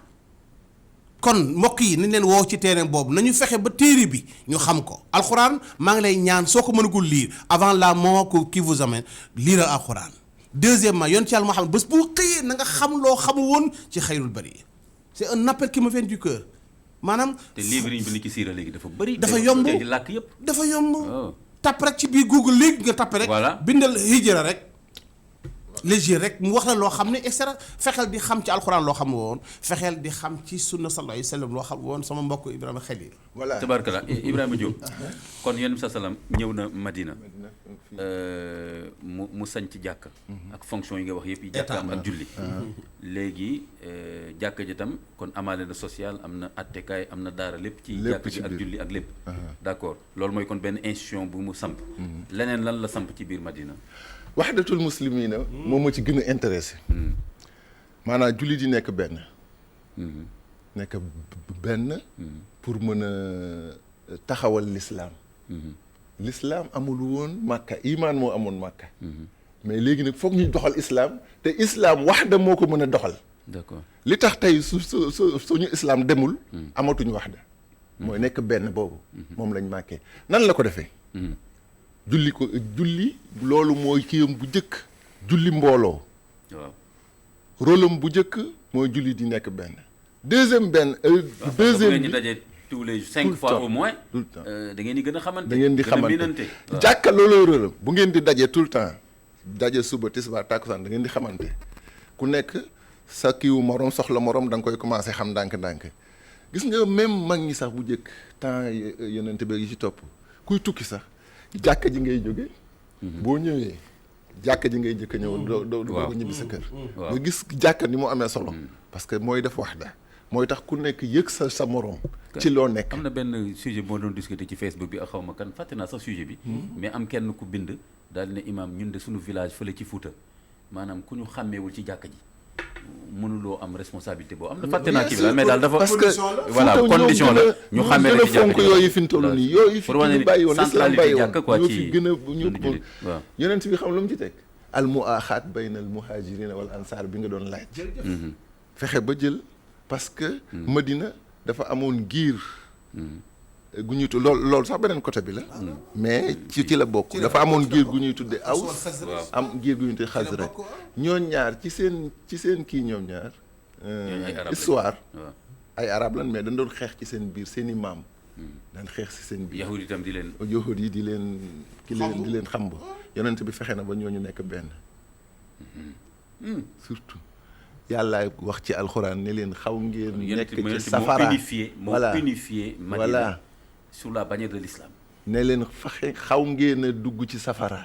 kon mbokk yi nañ leen woo ci terrain boobu nañu fexe ba téere bi ñu xam ko alxuraan maa ngi lay ñaan soo ko mënagul lire avant la mort qui vous amène lire alxuraan deuxièmement yoon ci Yàlla Muhammad bés bu xëyee na nga xam loo xamu woon ci xayrul bari c'est un appel qui me vient du cœur maanaam te livre yi ñu bind ci siira léegi dafa bëri dafa yomb di làkk yëpp dafa yomb tapp rek ci biir Google léegi nga tapp rek bindal hijra rek léegi rek mu wax la loo xam ne et cetera fexeel di xam ci alxuraan loo xam woon fexeel di xam ci sunna sallallahu alayhi wa sallam loo xam woon sama mbokk Ibrahima Khalil voilà tabaarkalla Ibrahima Diop kon yéen sa salaam ñëw na Madina mu sañ ci jàkka ak fonction yi nga wax yëpp yi jàkka am ak julli léegi jàkka ji tam kon amaale na social am na attekaay am na daara lépp ci jàkka ji ak julli ak lépp d'accord loolu mooy kon benn institution bu mu samp leneen lan la samp ci biir Madina waxdatul muslimina moom moo ci gën a intéressé maanaam julli di nekk benn nekk benn pour mën a taxawal l'islam l'islam amul woon Makka imaan moo amoon Makka mais léegi nag foog ñu doxal islam te islam waxda moo ko mën a doxal d'accord li tax tey suñu islam demul amatuñu waxda mooy nekk benn boobu moom lañ màkkee nan la ko defee julli loolu mooy kiyam bu njëkk julli mbooloo waaw rôlam bu njëkk mooy julli di nekk benn deuxième ñu daje tous les 5 fois au moins da ngeen di gën a xamante da ngeen di xamante jàkka looloo rôlam bu ngeen di daje tout le temps daje suba tisbaar takkusaan da ngeen di xamante ku nekk sa kiiwu morom soxla morom da nga koy commencé xam ndànk-ndànk gis nga même mag ñi sax bu njëkk temps yonente bi yi ci topp kuy tukki sax jàkka ji ngay jóge boo ñëwee jàkka ji ngay jëkk a ñëw doo ko ñibbi sa kër nga gis jàkka ni mu amee solo parce que mooy def waxda mooy tax ku nekk yëg sa morom ci loo nekk am na benn sujet moo doon discuter ci Facebook bi ak xaw ma kan fàtte naa sax sujet bi mais am kenn ku bind daal ne imam ñun de suñu village fële ci Fuuta maanaam ku ñu xàmmeewul ci jàkka ji mënuloo am responsabilité boobu am na fàtte naa kii bi la mais daal dafa parce que voilà condition la ñu xàmmee la ci jàkka ji yooyu fi ñu toll nii yooyu fi ñu bàyyi woon islam bàyyi woon ñoo fi gën a ñu waaw yonent bi xam lu mu ci teg al muaxaat bayna al muhajirina wal ansaar bi nga doon laaj fexe ba jël parce que Madina dafa amoon giir gu ñuy tudd loolu sax beneen côté bi la mais ci la bokk dafa amoon giir gu ñuy tudde Aws am giir gu ñuy tudde Xasraj ñoom ñaar ci seen kii ñoom ñaar histoire ay arab lan mais dañ doon xeex ci seen biir seen i maam daan xeex ci seen biir yahud itam di leen yahud yi di leen xam ba yonent bi fexe na ba ñooñu nekk benn surtout yàlla wax ci alxuraan ne leen xaw ngeen nekk ci moo safara unifié Madina sur la bannière de l'islam. ne leen faxe xaw ngeen a dugg ci safara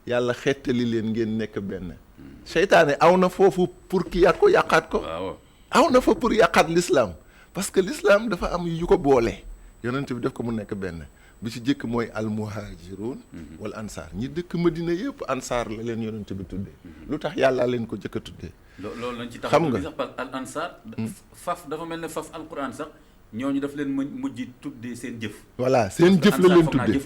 yàlla xettali leen ngeen nekk benn seytaane aw na foofu pour ki yàq ko yàqaat ko aw na fa pour yàqaat l'islam parce que l'islam dafa am yu ko boole yonent bi def ko mu nekk benn bi ci jëkk mooy almuhaajiruun wal ansaar ñi dëkk Madina yëpp ansaar la leen yonent bi tuddee lu tax yàllaa leen ko jëkk a tuddee loolu lañ ci tax xam nga sax parce que al ansaar faf dafa mel ne faf alquran sax ñooñu daf leen mujj tuddee seen jëf. voilà seen jëf la leen tuddee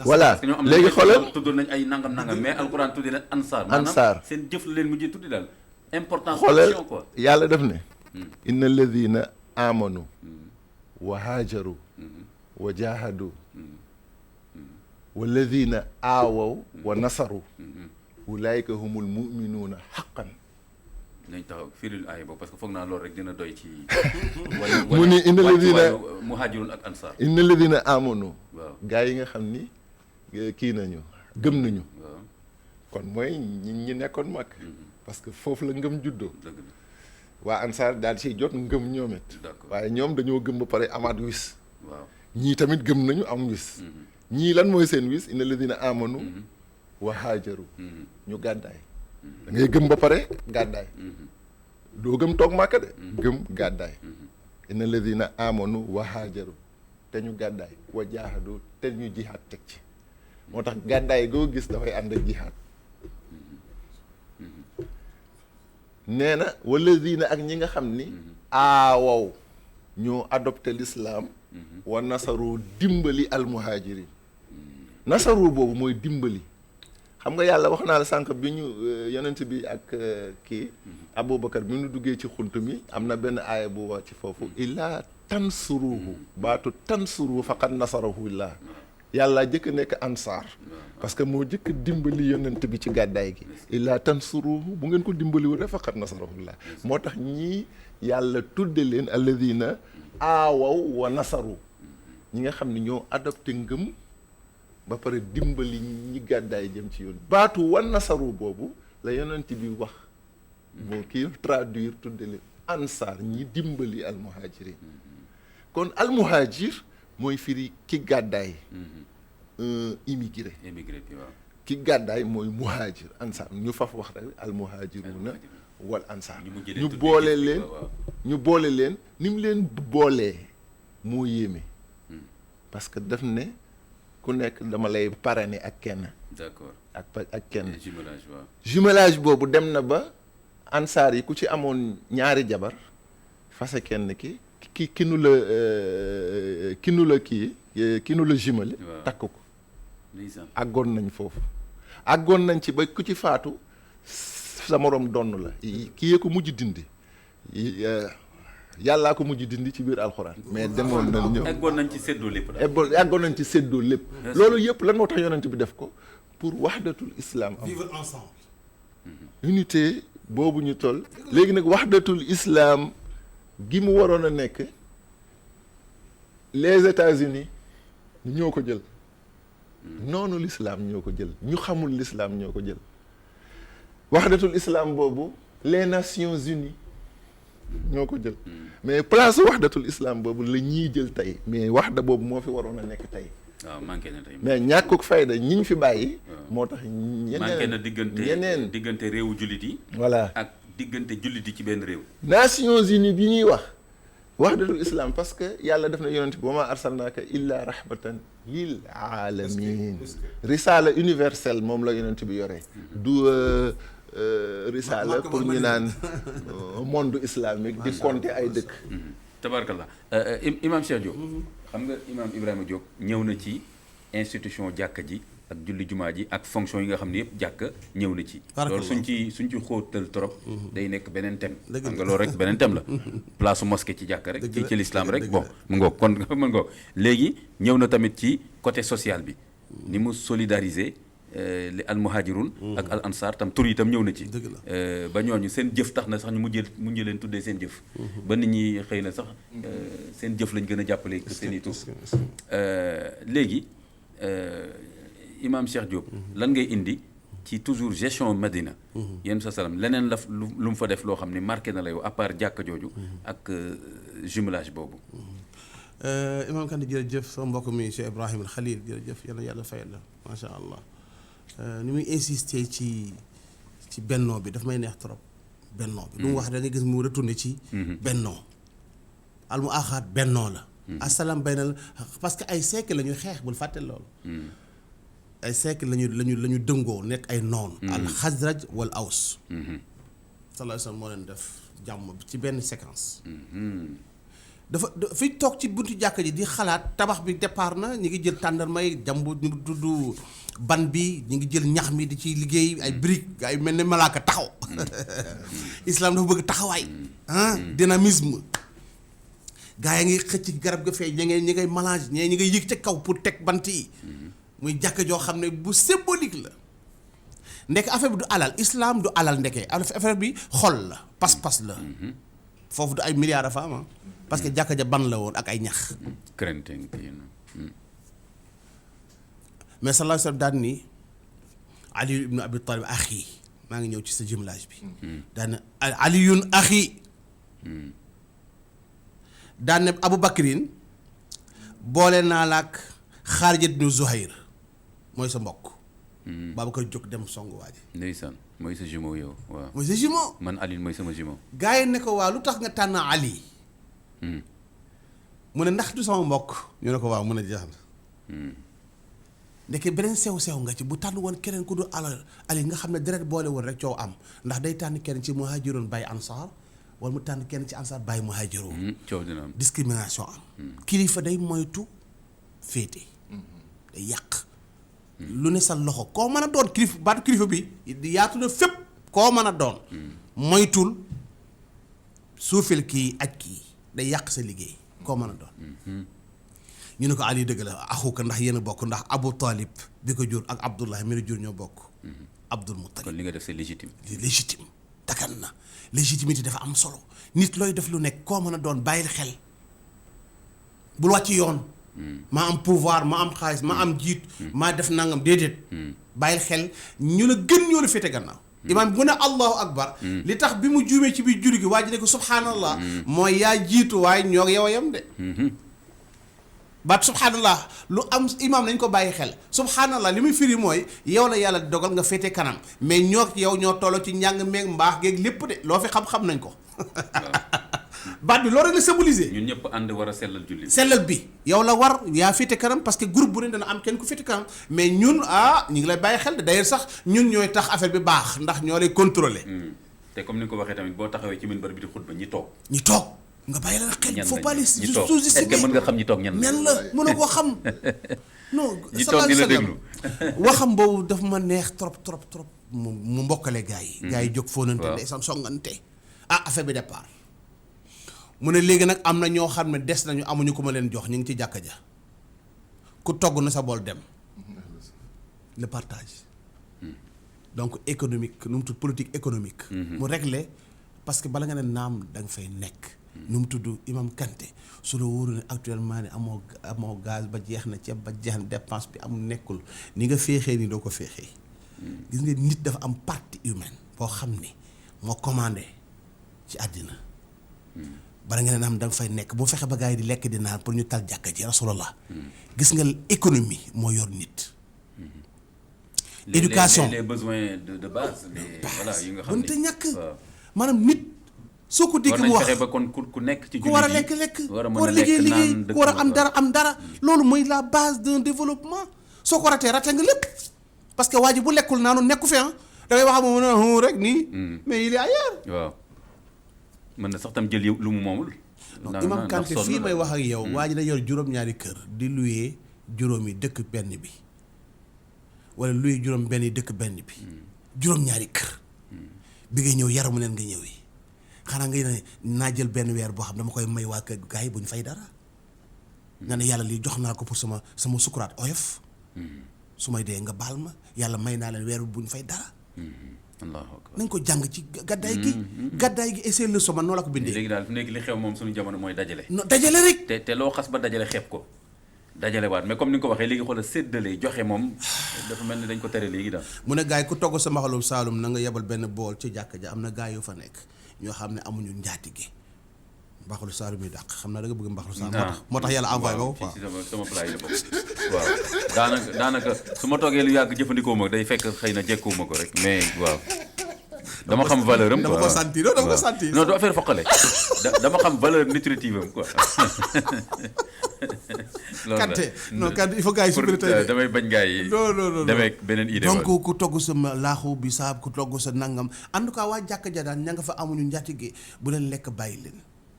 voilà léegi xoolal tuddoon nañ ay nangam mais alquran tuddee leen ansaar. ansaar maanaam seen jëf la leen mujjee tuddee daal. importance xoolal quoi yàlla def ne. inna alladina amanu wa haajaru wa jahadu walladina aawaw wa nasaru ulaayika humul muminuuna xaqan. nañ taxaw firil aaya boobu parce que foog naa loolu rek dina doy ci. mu ni inna alladina muhaajirun ak ansaar. inna alladina amanu. waaw gaa yi nga xam ni kii nañu gëm nañu. kon mooy ñi nekkoon mag. parce que foofu la ngëm juddoo. dëgg la waa ansaar daal ciy jot ngëm ñoom it. waaye ñoom dañoo gëm ba pare amaat wis. waaw ñii tamit gëm nañu am wis. ñii lan mooy seen wis inna alladina amanu wa haajaru ñu gàddaay. da ngay gëm ba pare gàddaay. doo gëm toog màkka de. gëm gàddaay. inna alladina amanu wa haajaru te ñu gàddaay wa jaahadu te ñu jihaad teg ci. moo tax gàddaay goo gis dafay ànd ak jihaad. nee na walladina ak ñi nga xam ni. aawaw ñoo adopté l'islam. wa nasaru dimbali almuhaajirin. nasaru boobu mooy dimbali. xam nga yàlla wax naa la sànq bi ñu yonent bi ak kii Aboubacar bi ñu duggee ci xunt mi am na benn aaya bu wax ci foofu illaa tansuruhu baatu tansuru faqad nasarahu illah yàlla jëkk nekk ansaar parce que moo jëkk dimbali yonent bi ci gàddaay gi illaa tansuruhu bu ngeen ko dimbaliwul rek faqad nasarahu illah moo tax ñii yàlla tudde leen alladina aawaw wa nasaru ñi nga xam ne ñoo adopté ngëm ba pare dimbali ñi gàddaay jëm ci yoon baatu wan nasaru boobu la yonent bi wax moo kii traduire tudde leen ansaar ñi dimbali almuhajirin kon almuhajir mooy firi ki gàddaay immigré bi waaw ki gàddaay mooy muhajir ansaar ñu faf wax rek almuhajiruna wal ansaar ñu boole leen ni mu leen boolee moo yéeme parce que daf ne ku nekk dama lay parrainer ak kenn. d'accord ak kenn. jumelage waaw. jumelage boobu dem na ba ansaar yi ku ci amoon ñaari jabar fase kenn ki nu la jumelé. waaw takk ko. àggoon nañ foofu. àggoon nañ ci ba ku ci faatu sa moroom donn la kii yee ko mujj dindi. yàllaa ko mujj dindi ci biir alxuraan. mais demoon nañ ñëw eggoon nañ ci séddoo lépp eggoon nañ ci séddoo lépp. loolu yëpp lan moo tax yonent bi def ko pour wahdatul islam am. vivre ensemble. unité boobu ñu toll. léegi nag wahdatul islam gi mu waroon a nekk les États-Unis ñoo ko jël. noonu l'islam ñoo ko jël ñu xamul l'islam ñoo ko jël. wahdatul islam boobu les Nations Unies. ñoo ko jël mais place wahdatul islam boobu la ñuy jël tey mais wahda boobu moo fi waroon a nekk tey. waaw manqué na tey mais ñàkkuk fayda ñi ñu fi bàyyi. moo tax manqué na diggante réewu jullit yi. voilà ak diggante jullit yi ci benn réew. Nations Unies bi ñuy wax wahdatul islam parce que yàlla def na yonent bi wa maa arsalnaaka illa rahmatan lil alamin risaala universelle moom la yonent bi yore du. risaala pour ñu naan monde islamique di compter ay dëkk. tabarkallah imam Cheikh Diop. xam nga imam Ibrahima Diop ñëw na ci institution jàkka ji ak julli jumaa ji ak fonction yi nga xam ne yëpp jàkka ñëw na ci. loolu suñ ci xóotal trop. day nekk beneen thème. xam nga loolu rek beneen thème la. place mosquée ci jàkka rek. ci l'islam rek bon mu ngoog kon mu ngoog léegi ñëw na tamit ci côté social bi ni mu solidariser. li al muhajirun ak al ansar tam tur yi tam ñëw na ci. ba ñooñu seen jëf tax na sax ñu mujjee leen tuddee seen jëf. ba nit ñi xëy na sax seen jëf lañ gën a jàppale que seen i tur. léegi imam Cheikh Diop. lan ngay indi ci toujours gestion Medina. yéen sa salaam leneen la lu mu fa def loo xam ne marqué na la yow à part jàkka jooju. ak jumelage boobu. Imam Kanté jërëjëf sama mbokk mi Cheikh Ibrahima Khalil jërëjëf yàlla fayal la macha allah ni muy insister ci bennoo bi daf may neex trop. bennoo bi lu mu wax da nga gis mu retourné ci. bennoo al mu axaat bennoo la. asalaam baynal parce que ay siècle la ñuy xeex bul fàtte loolu. ay siècle lañu dëngoo nekk ay noon. al xasraj wal aws. sallallahu alayhi wa sallam moo leen def jàmm ci benn séquence. dafa fi toog ci buntu jàkka ji di xalaat tabax bi départ na ñu ngi jël tàndarmay jàmbu ñu tudd ban bi ñu ngi jël ñax mi di ci liggéey ay briques ay mel ne malaaka taxaw. islam dafa bëgg taxawaay. dynamisme. gaa yi ngi xëcc garab ga fee ñi ngay mélange ñi ngay yëg ca kaw pour teg bant yi. muy jàkka joo xam ne bu symbolique la. ndek affaire bi du alal islam du alal ndeke affaire bi xol la pas-pas la. foofu du ay milliards de femmes parce que jàkka ja ban la woon ak ay ñax. mais sallallahu alayhi wa sallam daan ni Ali ibn Abi Talib axi maa ngi ñëw ci sa jumelage bi. daan ne Aliyun axi. daan ne Abu Bakrin boole naa la ak Xaalid ibn Zuhayr mooy sa mbokk. Babacar jóg dem songu waa ji. ndeysaan mooy sa jumeau yow waaw. mooy sa jumeau. man Alioune mooy sama jumeau. gars yi ne ko waaw lu tax nga tànn Ali. mu ne ndax du sama mbokk. ñu ne ko waaw mun a jeex na. ndeke beneen sew-sew nga ci bu tànn woon keneen ku du Ali nga xam ne deret boole woon rek coow am ndax day tànn kenn ci muhaajiroon bàyyi ansaar wala mu tànn kenn ci ansaar bàyyi muhaajiroon. coow dina am discrimination am. kilifa day moytu féete. day yàq. lu ne sa loxo koo mën a doon kilifa baatu kilifa bi yaatu na fépp koo mën a doon. moytul suufel kii ak kii day yàq sa liggéey koo mën a doon. ñu ne ko Ali dëgg la axuka ndax yéen a bokk ndax Abu Talib bi ko jur ak Abdullah mi la jur ñoo bokk. Abdul Muttalib kon li nga def c'est légitime. légitime dagan na légitimité dafa am solo nit looy def lu nekk koo mën a doon bàyyil xel bul wàcc yoon. maa am pouvoir maa am xaalis maa am jiit maa def nangam déedéet. bàyyil xel ñu la gën ñoo la féete gannaaw. imaam bi mu ne allahu akbar. li tax bi mu juumee ci biir julli gi waa ji ne ko subhanallah. mooy yaa jiitu waaye ñoo yow a yem de. baat subhanallah lu am imaam nañ ko bàyyi xel subhanallah li muy firi mooy yow la yàlla dogal nga féete kanam mais ñoo yow ñoo tolloo ci njàng meeg mbaax geeg lépp de loo fi xam-xam nañ ko. baat bi loolu rek la symboliser. ñun ñëpp ànd war a sellal julli. sellal bi yow la war yaa féete kanam parce que groupe bu ne dana am kenn ku féete kanam mais ñun ñu ngi lay bàyyi xel de d'ailleurs sax ñun ñooy tax affaire bi baax ndax ñoo lay contrôler. te comme ni nga ko waxee tamit boo taxawee ci minbar bi di xutba ñi toog. ñi toog nga bàyyi la xel. faut pas les sous-estimer. est-ce que mën nga xam ñi toog ñan la mënoo koo xam. non ñi toog di la déglu waxam boobu daf ma neex trop trop trop mu mbokkale gars yi. gars yi jóg fóonante ndeysaan songante affaire bi départ. mu ne léegi nag am na ñoo xam ne des nañu amuñu ko ma leen jox ñu ngi ci jàkka ja ku togg na sa bool dem le partage donc économique nu mu tudd politique économique mu réglé parce que bala nga ne naam da nga fay nekk nu mu tudd Imam Kanté su la wóoru ne actuellement ne amoo gaz ba jeex na ceeb ba jeex na dépense bi amul nekkul ni nga féexee ni doo ko féexee gis nga nit dafa am partie humaine boo xam ni moo commandé ci àddina bala nga ne naam da nga fay nekk boo fexe ba gars yi di lekk di naan pour ñu tal jàkka ji rasulallah gis nga économie moo yor nit éducation les besoins de base voilà yi nga xam ne mënta ñàkk maanaam nit soo ko dégg mu wax ba kon ku nekk ci ku war a lekk ku war a liggéey ku war a am dara loolu mooy la base d'un développement soo ko ratee nga lépp parce que waa ji bu lekkul naanu nekku fi da ngay wax moom ne rek nii mais il est ailleurs waaw mën na sax tam jël lu mu moomul Imam Kanté fii may wax ak yow waa ji da yor juróom-ñaari kër di luyee juróomi dëkk benn bi wala luyee juróom benn yi dëkk benn bi juróom-ñaari kër bi ngay ñëw yaramu leen nga ñëwee xanaa nga ne naa jël benn weer boo xam dama koy may waa kër gars yi bu ñu fay dara nga ne yàlla lii jox naa ko pour sama sukuraat oyof su may dee nga baal ma yàlla may naa leen weer bu ñu fay dara nañ ko jàng ci gàddaay gi et c'est leçon man noo la ko bindee léegi daal fu nekk li xew moom suñu jamono mooy dajale dajale rek te loo xas ba dajale xeeb ko dajalewaat mais comme ni nga ko waxee léegi xoolal séddale joxe moom dafa mel ni dañ ko tere léegi daal. mu ne gars yi ku togg sa mbaxalum Saalum na nga yebal benn bool ci jàkka ja am na gars yu fa nekk ñoo xam ne amuñu njaatige mbaxalu Saalum yi dàq xam naa da nga bëgg mbaxalu Saalum. moo tax yàlla envoyé ma ko quoi. ci sama plat yi la bokk waaw daanaka su ma toogee lu yàgg jëfandikoo ma day fekk xëy na jekkuwuma ko rek mais waaw. dama xam valeur am quoi dama ko sentir non du affaire foqale dama xam valeur nutritive am quoi. Kanté non Kanté il faut gars yi supprimer tey damay bañ gars yi. non demee beneen idée. donc ku togg sa laaxu bi saab ku togg sa nangam en tout cas waa jàkka ja daan ña nga fa amuñu njaatige bu leen lekk bàyyi leen.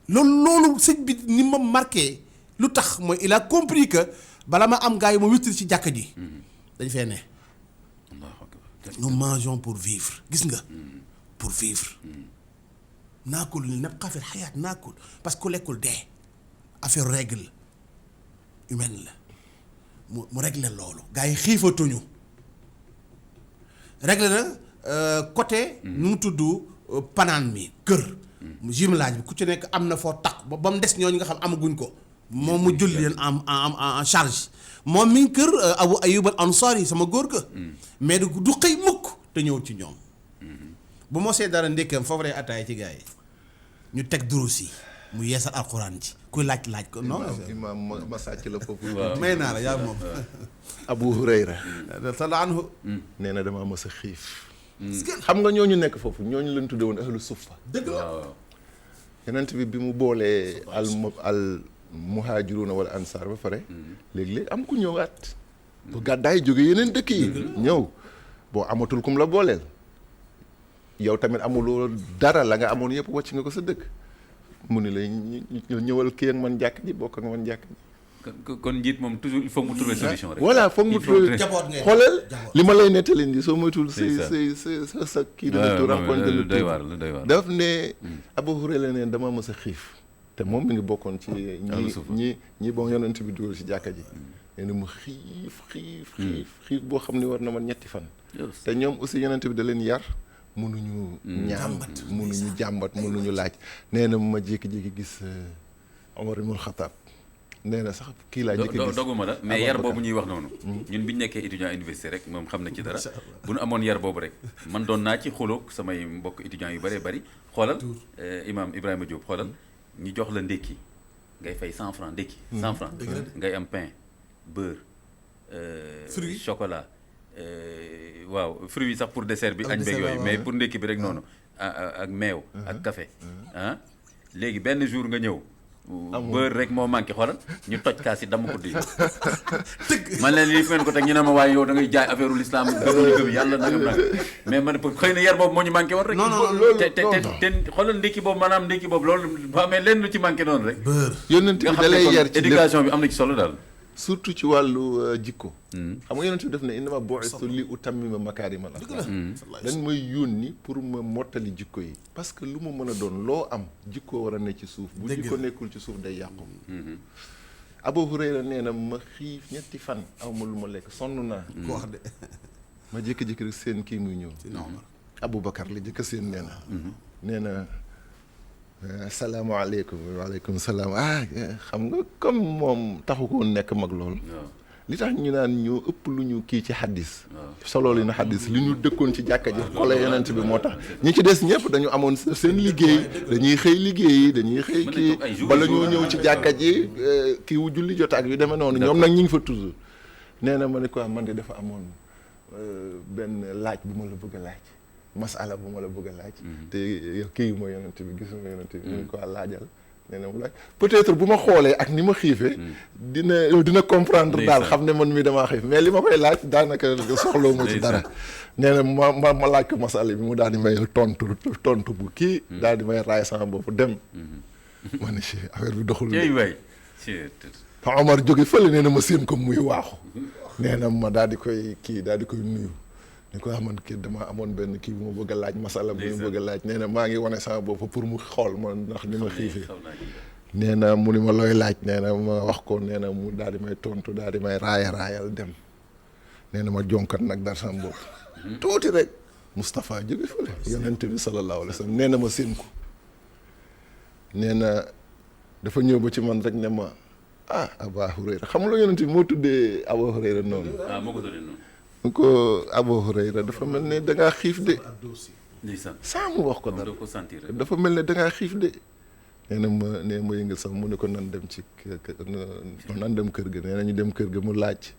loolu sëñ bi ni ma marqué lu tax mooy il a compris que bala ma am gars yi ma wittir ci jàkka ji. dañ fee ne. nous mangeons pour vivre gis nga. pour vivre. naakul nabqa fil hayaat naakul parce que ku lekkul dee affaire règle humaine la mu régler loolu. gars yi xiifatuñu régler na côté. nu mu tudd panaan mi kër. jumelage bi ku ci nekk am na foo tax ba mu des ñooñu nga xam amaguñ ko. moom mu julli leen en charge moom mi ngi kër Abu Ayyub al Ansari sama góor ga. mais du xëy mukk te ñëw ci ñoom. bu mosee dara ndékkam foofu lay attaay ci gars yi ñu teg durus yi mu yeesal alxuraan ji kuy laaj ko non. imaam ma sàcc la foofu. may naa la yaa moom. Abu Hurayra. radiyallaahu anhu. nee na damaa mës a xiif. xam nga ñooñu nekk foofu ñooñu lañ tudde woon ahlu suffa. dëgg la yonent bi mu boolee al muhaajiruuna wala ansaar ba pare. léegi-léegi am ku ñëwaat. bu gàddaay jóge yeneen dëkk yi. ñëw boo amatul kum la booleel. yow tamit amuloo dara la nga amoon yëpp wàcc nga ko sa dëkk mu ni lay ñëwal kii ak man jàkk ji bokk ak man jàkk ji. kon njiit moom toujours il faut mu trouver solution rek. voilà foog mu trouver xoolal li ma lay nettali nii soo moytul sa kii dana tu rencontre lu doy waar daf ne Abu Hurayra ne dama mës a xiif te moom mi ngi bokkoon ci ñi bon yonent bi dugal ci jàkka ji nee na mu xiif boo xam ne war na man ñetti fan te ñoom aussi yonent bi da leen yar mënuñu ñaan mënuñu jàmbat mënuñu laaj nee na ma jékki-jékki gis Omar ibn Khattab nee na sax kii laa jékki gis doguma la mais yar boobu ñuy wax noonu ñun bi ñu nekkee étudiant université rek moom xam na ci dara bu ñu amoon yar boobu rek man doon naa ci xuloog samay mbokk étudiants yu bëree bëri xoolal imam Ibrahima Diop xoolal ñu jox la ndékki ngay fay 100 francs ndékki 100 francs ngay am pain beurre chocolat waaw fruit yi sax pour dessert bi añ beeg yooyu mais pour ndékki bi rek noonu ak meew ak café ah léegi benn jour nga ñëw beurre rek moo manqué xoolal ñu toj kaas yi dama ko di man leen lii fu ngeen ko teg ñu ne ma waaye yow da ngay jaay affaire u l'islam gëmuñu gëm yàlla nagam nag mais man pour xëy na yar boobu moo ñu manqué woon rek te xoolal ndékki boobu maanaam ndékki boobu loolu bu amee lenn lu ci manqué noonu rek yónnent bi da lay yar ci éducation bi am na ci solo daal surtout ci wàllu jikko xam nga yonent bi def ne innama bu'istu li utammima makaarimal axlaaq dañ may yónni pour ma mottali jikko yi parce que lu ma mën a doon loo am jikko war a ne ci suuf bu jikko nekkul ci suuf day yàqu Abu Hurayra nee na ma xiif ñetti fan aw ma lu ma lekk sonn naa ko wax de ma jékki-jékki rek seen kii muy ñëw Aboubacar la jëkk seen nee na asalaamaaleykum waaleykum salaam xam nga comme moom taxu ko nekk mag lool li tax ñu naan ñoo ëpp lu ñu kii ci xaddis solo li na xaddis li ñu dëkkoon ci jàkka ji xole yonent bi moo tax ñi ci des ñëpp dañu amoon seen liggéey dañuy xëy liggéey dañuy xëy kii bala ñoo ñëw ci jàkka ji kii wu julli jot ak yu demee noonu ñoom nag ñu ngi fa toujours nee na ma ne quoi man de dafa amoon benn laaj bu ma la bëgg a laaj masala bu ma la bëgg a laaj te kii yu ma yonent bi gisuma yonent bi mu ne ko laajal nee na mu laaj peut-être bu ma xoolee ak ni ma xiifee dina comprendre daal xam ne man mii damaa xiif mais li ma koy laaj daanaka soxloo ma ci dara nee na ma laaj ko masala bi mu daal di may tontu bu kii daal di may raay sama bopp dem ma ne si affaire bi doxul Omar jóge fële nee na ma séen ko muy waaxu nee na ma daal di koy nuyu ni ko man kii dama amoon benn kii bu ma bëgg a laaj masala bu ma bëgg a laaj nee na maa ngi wane sama bopp pour mu xool ma ndax ni ma xiifee nee na mu ni ma looy laaj nee na ma wax ko nee na mu daal di may tontu daal di may raayal dem nee na ma jonkat nag dar sama bopp tuuti rek Moustapha jóge fële yonent bi sallallahu alayhi wa sallam nee na ma séen ko nee na dafa ñëw ba ci man rek ne ma ah Abu Hurayra xam nga yonent bi moo tuddee Abu Hurayra noonu. moo ko tuddee noonu. ko Abu Hurayra dafa mel ne da ngaa xiif de. ndeysaan saa mu wax ko dara ko sentir dafa mel ne da ngaa xiif de. nee na ma yëngal sax mu ne ko nan dem nan dem kër ga nee na ñu dem kër ga mu laaj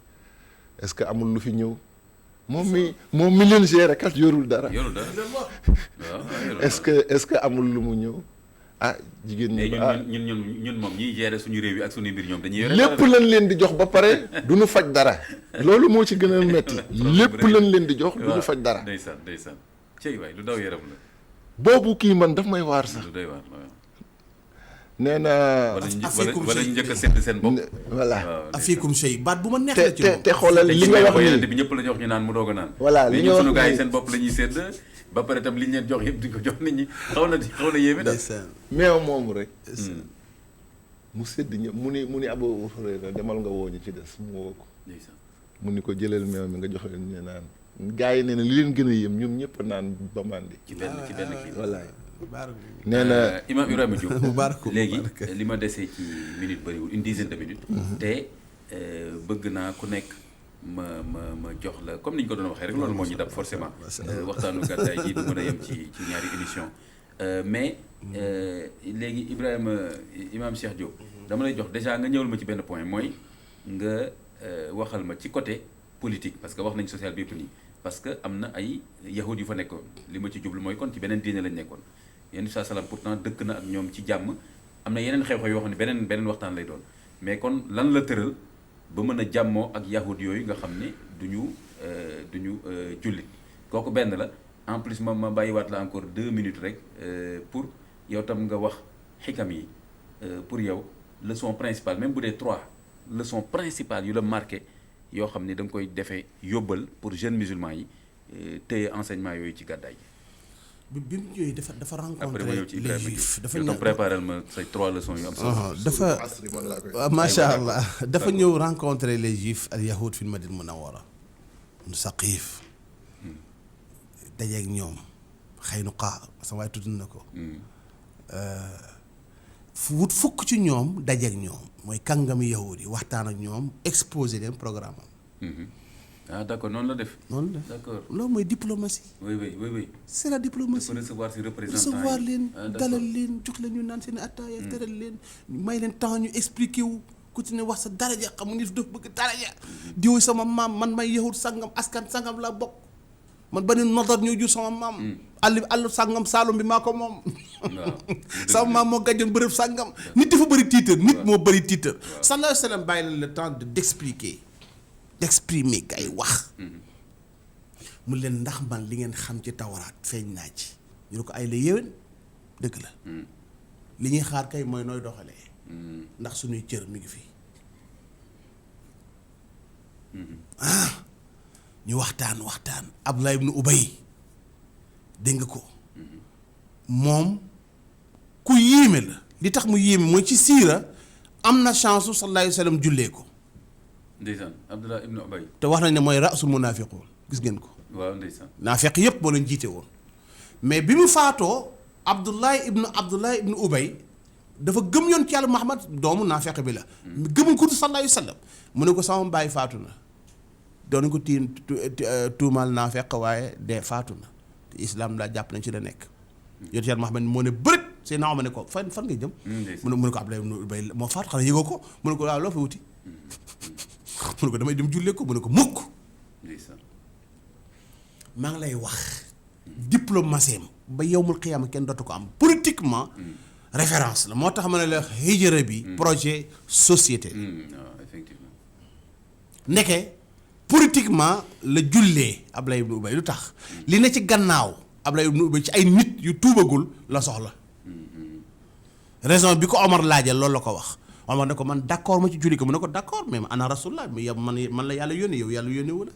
est-ce que amul lu fi ñëw moom mi leen géré kat yorul dara. est-ce que amul lu mu ñëw. ah jigéen ñi ñun moom ñiy gérer suñu réew yi ak suñu mbir ñoom dañuy yore lépp lañ leen di jox ba pare du ñu faj dara loolu moo ci gën a metti lépp lañ leen di jox du ñu faj dara. ndeysaan cey waay lu daw yaram la. boobu kii man daf may waar sax. lu doy waar nee na. wala ñu njëkk a sédd seen bopp. voilà afikum shay baat bu ma neex la ci moom te xoolal li nga wax nii bi ñëpp la jox ñu naan mu doog a naan. voilà li nga wax sunu gars yi seen bopp la ñuy sédd ba pare tam li ñu leen jox yëpp di ko jox nit ñi xaw na yéeme daal. meew moomu rek. mu sédd ñëpp mu ni Abu Hurayra demal nga woo ñu ci des mu woo ko. mu ni ko jëlal meew mi nga jox leen ñu naan. gars yi nee na li leen gën a yéem ñoom ñëpp naan ba màndi. ci benn kii wallaay. nee na Imam Ibrahima Diop léegi li ma desee ci minute bëriwul une dizaine de minutes. te bëgg naa ku nekk ma jox la comme ni ñu ko doon waxee rek loolu moo ñu dab forcément. waxtaanu gàddaay ji du mën a yem ci ñaari émission mais léegi Imam Cheikh Diop dama lay jox déjà nga ñëwal ma ci benn point mooy nga waxal ma ci côté politique parce que wax nañ social bi yëpp nii parce que am na ay yahud yu fa nekkoon li ma ci jublu mooy kon ci beneen diine lañ nekkoon yenn saa salaam pourtant dëkk na ak ñoom ci jàmm am na yeneen xew-xew yoo xam ne beneen waxtaan lay doon mais kon lan la tëral ba mën a jàmmoo ak yahud yooyu nga xam ne duñu jullit kooku benn la en plus ma bàyyiwaat la encore 2 minutes rek pour yow tam nga wax xikam yi pour yow leçon principale même bu dee 3 leçon principale yu la marqué yoo xam ne da nga koy defee yóbbal pour jeunes musulmans yi téye enseignement yooyu ci gàddaay gi. bi mu ñëwee dafa rencontré les juifs dafa ñëw préparer ma say 3 leçons yu am solo. dafa macha allah dafa ñëw rencontré les juifs al yahud fi Madina Munawwara Saqif dajeeg ñoom Xaynuqa sama waay tudd na ko. wut fukk ci ñoom dajeeg ñoom mooy kàngami yahud yi waxtaan ak ñoom exposé leen programme am. d'accord noonu la def. noonu la d'accord loolu mooy diplomatie. oui. c'est la diplomatie. recevoir si représentant recevoir leen dalal leen jox leen ñu naan seen attaaya teral leen may leen temps ñu expliqué wu ku ci ne wax sa daraja xam nga nit daf bëgg daraja. diw sama maam man may yahud sangam askan sangam la bokk man ba ni nodar ñoo jur sama maam. àll sàngam saalum bi maa ko moom. sama maam moo gàjjoon bërëb sàngam. nit dafa bëri tiitar nit moo bëri tiitar. sallallahu alayhi wa sallam bàyyi leen le temps d'exprimer kay wax. mu leen ndax man li ngeen xam ci tawraat feeñ naa ci. ñu ne ko ay la yéwén dëgg la. li ñuy xaar kay mooy nooy doxalee. ndax suñuy cër mi ngi fii. ñu waxtaan Abdullah ibn Ubay dégg nga ko moom ku yéeme la li tax mu yéeme mooy ci siira am na chance sallallahu alayhi wa sallam jullee ko. ndeysaan Abdullah ibn Ubay te wax nañ ne mooy rasul munaafiqun gis ngeen ko. waaw ndeysaan naafeq yépp moo leen jiite woon mais bi mu faatoo Abdullah ibn Ubay dafa gëm yoon ci yàlla Muhammad doomu naafeq bi la. gëmul ko sallallahu alayhi wa sallam mu ne ko sama baay faatu na. doon ko tuumaal naafeq waaye dee faatu na te islam laa jàpp nañ ci la nekk. yonent yàlla Muhammad moo ne bërët seen naa ma ne ko fan ngay jëm. mu ne ko Abdullah ibn Ubay moo faatu xanaa yëgoo ko mu ne ko waaw loo fi wuti. mu ne ko damay dem jullee ko mu ne ko mukk. maa ngi lay wax. diplomatie am ba yawmul qiyaama kenn dootu ko am politiquement. référence la moo tax ma ne la hijra bi. projet société. effectivement. ndeke politiquement la jullee Abdullah ibn Ubay lu tax. li ne ci gannaaw Abdullah ibn Ubay ci ay nit yu tuubagul la soxla. raison bi ko Omar laajee loolu la ko wax. Omar ne ko man d'accord ma ci julli ko mu ne ko d'accord mais ana rasulullah mais yow man la yàlla yónnee yow yàlla yónnee wu la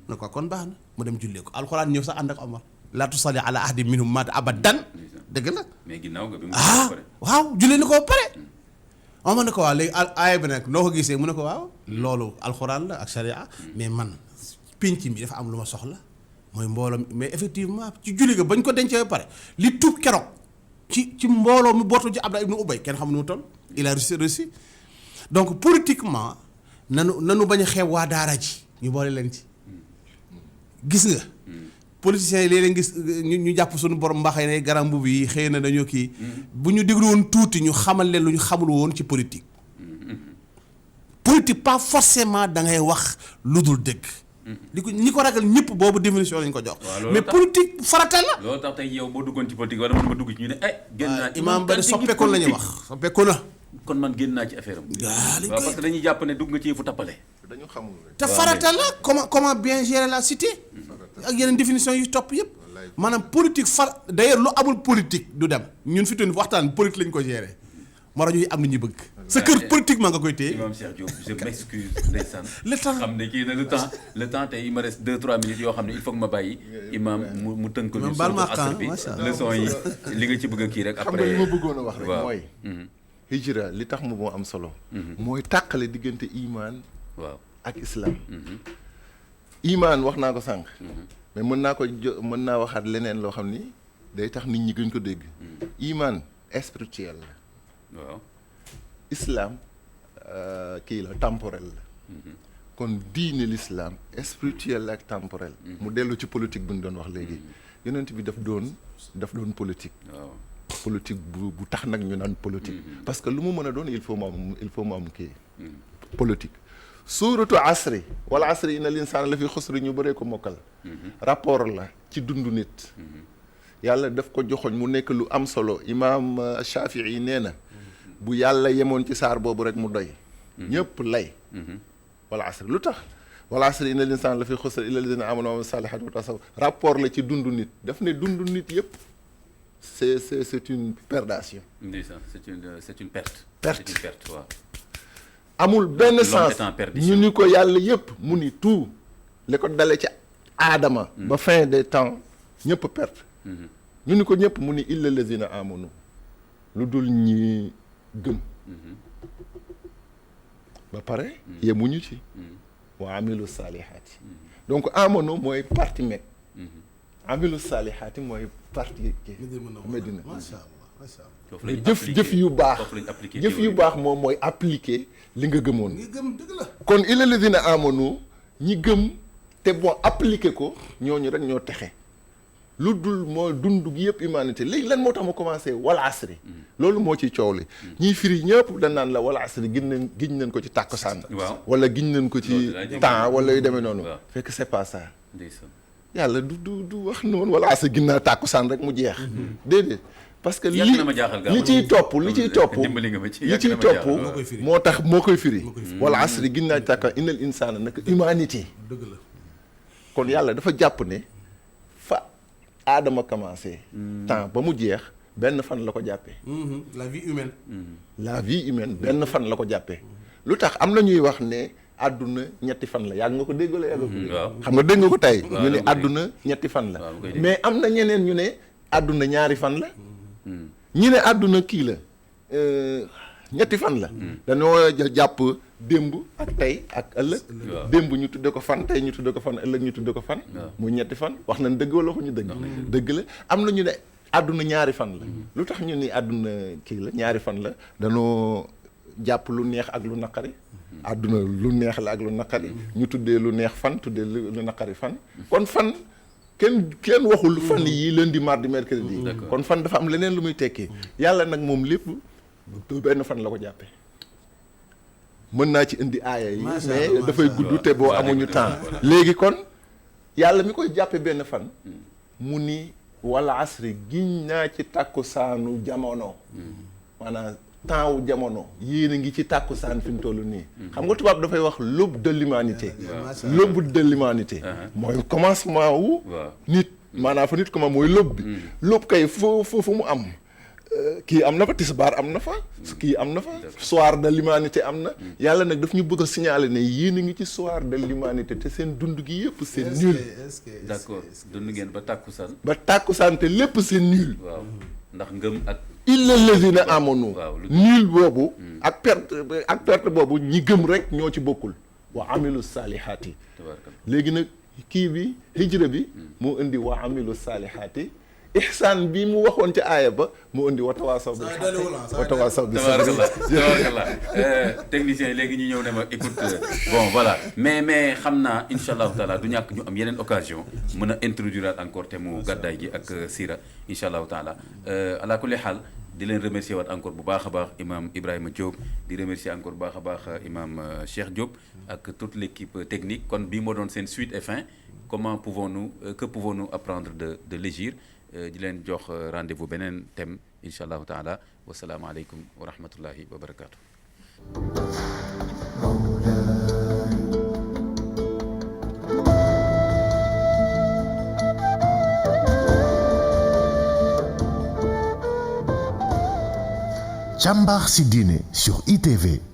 mu ne ko kon baax na mu dem jullee ko alxuraan ñëw sax ànd ak Omar laa tusalli ala ahadin minhum maata abadan dëgg la. mais ginnaaw nga bi mu waaw jullee ni ko ba pare. Omar ne ko waaw léegi aaya bi nag noo ko gisee mu ne ko waaw loolu alxuraan la ak sharia mais man pénc mi dafa am lu ma soxla mooy mbooloo mais effectivement ci julli ga bañ ko dencee ba pare li tuub keroog ci mbooloo mi bootu ci Abdullah ibn Ubay kenn xam nu mu toll il a réussi donc politiquement nanu bañ a xeeb waa daara ji ñu boole leen ci gis nga politiciens yi léeg-léeg gis ñu jàpp suñu borom mbaxee ne garam mbubb yi xëy na dañoo kii bu ñu déglu woon tuuti ñu xamal leen lu ñu xamul woon ci politique pas forcément da ngay wax lu dul dëgg li ko ñi ko ragal ñëpp boobu définition lañ ko jox mais politique farata la loolu tax tey yow boo duggoon ci politique wala man ma dugg ci ñu ne génn naa imaam bari soppeekoon la ñuy wax soppeeku na kon man génn naa ci affaire am waaw parce que dañuy jàpp ne dugg nga ci yëfu tappale dañu xamul rek te farata la comment bien gérer la cité ak yeneen définition yu topp yëpp maanaam politique d'ailleurs lu amul politique du dem ñun fi toon waxtaan politique lañ ko gérer moo tax ñuy am li ñuy bëgg sa kër politiquement nga koy téye Imam Cheikh Diop je m'excuse ndeysaan le temps xam ne kii na le temps tey il me reste 2-3 minutes yoo xam ne il faut que ma bàyyi imam mu tënk ñu asr bi leçon yi li nga ci bëgg a kii rek après xam nga li ma bëggoon a wax rek mooy hijra li tax mu moo am solo mooy tàqale diggante iman waaw ak islam iman wax naa ko sànq mais mën naa waxaat leneen loo xam ni day tax nit ñi gën ko dégg iman spirituel la waaw islam kii la temporel la kon diine l'islam spirituel la ak temporel mu dellu ci politique bi ñu doon wax léegi yonent bi daf doon politique waaw politique bu tax nag ñu naan politique parce que lu mu mën a doon il faut mu am kii politique suuratu asri wala asri inna l'insaana la fi xusri ñu bëree ko mokkal rapport la ci dundu nit yàlla daf ko joxoñ mu nekk lu am solo imaam Shafii nee na bu yàlla yemoon ci saar boobu rek mu doy ñëpp lay wala asri lu tax wala asri inna l'insaana la fi xusri illa llazina aamanu wa amilu saalihaati wa tawasaw rapport la ci dundu nit daf ne dundu nit yëpp c'est une perdation c'est une perte waaw amul benn sens ñu ni ko yàlla yëpp mu ni tout li ko dale ci aadama ba fin des temps ñëpp perte ñu ni ko ñëpp mu ni illa lazina amanu lu dul ñi gëm ba pare yemuñu ci wa amilu saalihaati donc amanu mooy partie meg amilu saalihaati mooy partie Medina jëf yu baax moom mooy appliquer li nga gëmoon kon illa lazina amanu ñi gëm te bon appliquer ko ñooñu rek ñoo texe lu dul moo dund gi yëpp humanité léegi lan moo tax ma commencé wal asri loolu moo ciy coow li ñiy firi ñëpp dañ naan la wal asri giñ nañ ko ci tàkkusaan wala giñ nañ ko ci temps wala yu demee noonu fekk c'est pas ça yàlla du wax noonu wala asri giñ naa tàkkusaan rek mu jeex déedéet parce que li ciy topp moo tax moo koy firi wala asri giñ naa tàkkusaan innal insaana naka humanité kon yàlla dafa jàpp ne aadama commencé temps ba mu jeex benn fan la ko jàppee la vie humaine benn fan la ko jàppee lu tax am na ñuy wax ne àdduna ñetti fan la yàgg nga ko dégg la yàgg ko xam nga dégg nga ko tey ñu ne àdduna ñetti fan la mais am na ñeneen ñu ne àdduna ñaari fan la ñi ne àdduna kii la ñetti fan la dañoo jàpp démb ak tey ak ëllëg démb ñu tudde ko fan tey ñu tudde ko fan ëllëg ñu tudde ko fan muy ñetti fan wax nañ dëgg wala waxuñu dëgg dëgg la am na ñu ne àdduna ñaari fan la lu tax ñu ni àdduna kii la ñaari fan la dañoo jàpp lu neex ak lu naqari àdduna lu neex la ak lu naqari ñu tuddee lu neex fan tuddee lu naqari fan kon fan kenn waxul fan yi lundi mardi mercredi kon fan dafa am leneen lu muy tekkee yàlla nag moom lépp benn fan la ko jàppee mën naa ci indi aaya yi mais dafay gudd te boo amuñu temps léegi kon yàlla mi koy jàppe benn fan mu ni wala asri giñ naa ci tàkkusaanu jamono maanaam temps wu jamono yéen a ngi ci tàkkusaan fi mu toll nii xam nga tubaab dafay wax l'aube de l'humanité l'aube de l'humanité mooy commencement wu nit maanaam fa nit comment mooy l'aube bi l'aube kay fu mu am kii am na fa tisbaar am na fa kii am na fa soir de l'humanité am na yàlla nag daf ñu bëgg a signaler ne yéen a ngi ci soir de l'humanité te seen dund gi yëpp c'est nul d'accord dund ngeen ba tàkkusaan te lépp c'est nul waaw ndax ngëm ak illa lazina amanu nul boobu ak perte boobu ñi gëm rek ñoo ci bokkul wa amilu saalihaati léegi nag kii bi hijra bi moo indi wa amilu saalihaati ihsaan bi mu waxoon ci aaya ba mu indi watawaasaw bil haqqi watawaasaw bis sabr. technicien léegi ñu ñëw ne ma écoute bon voilà mais xam naa incha allahu taala du ñàkk ñu am yeneen occasion mën a introduire encore te mu gàddaay gi ak siira incha allahu taala ala kulli xaal di leen remercier waat encore bu baax a baax imam Ibrahima Diop di remercier encore bu baax a baax imam Cheikh Diop ak toute l'équipe technique kon bii moo doon seen suite et fin comment que pouvons-nous apprendre de l'hégire di leen jox rendez-vous beneen thème incha allahu taala wasalaamaaleykum wa rahmatullahi wa barakaatu. Càmbar si diine sur ITV.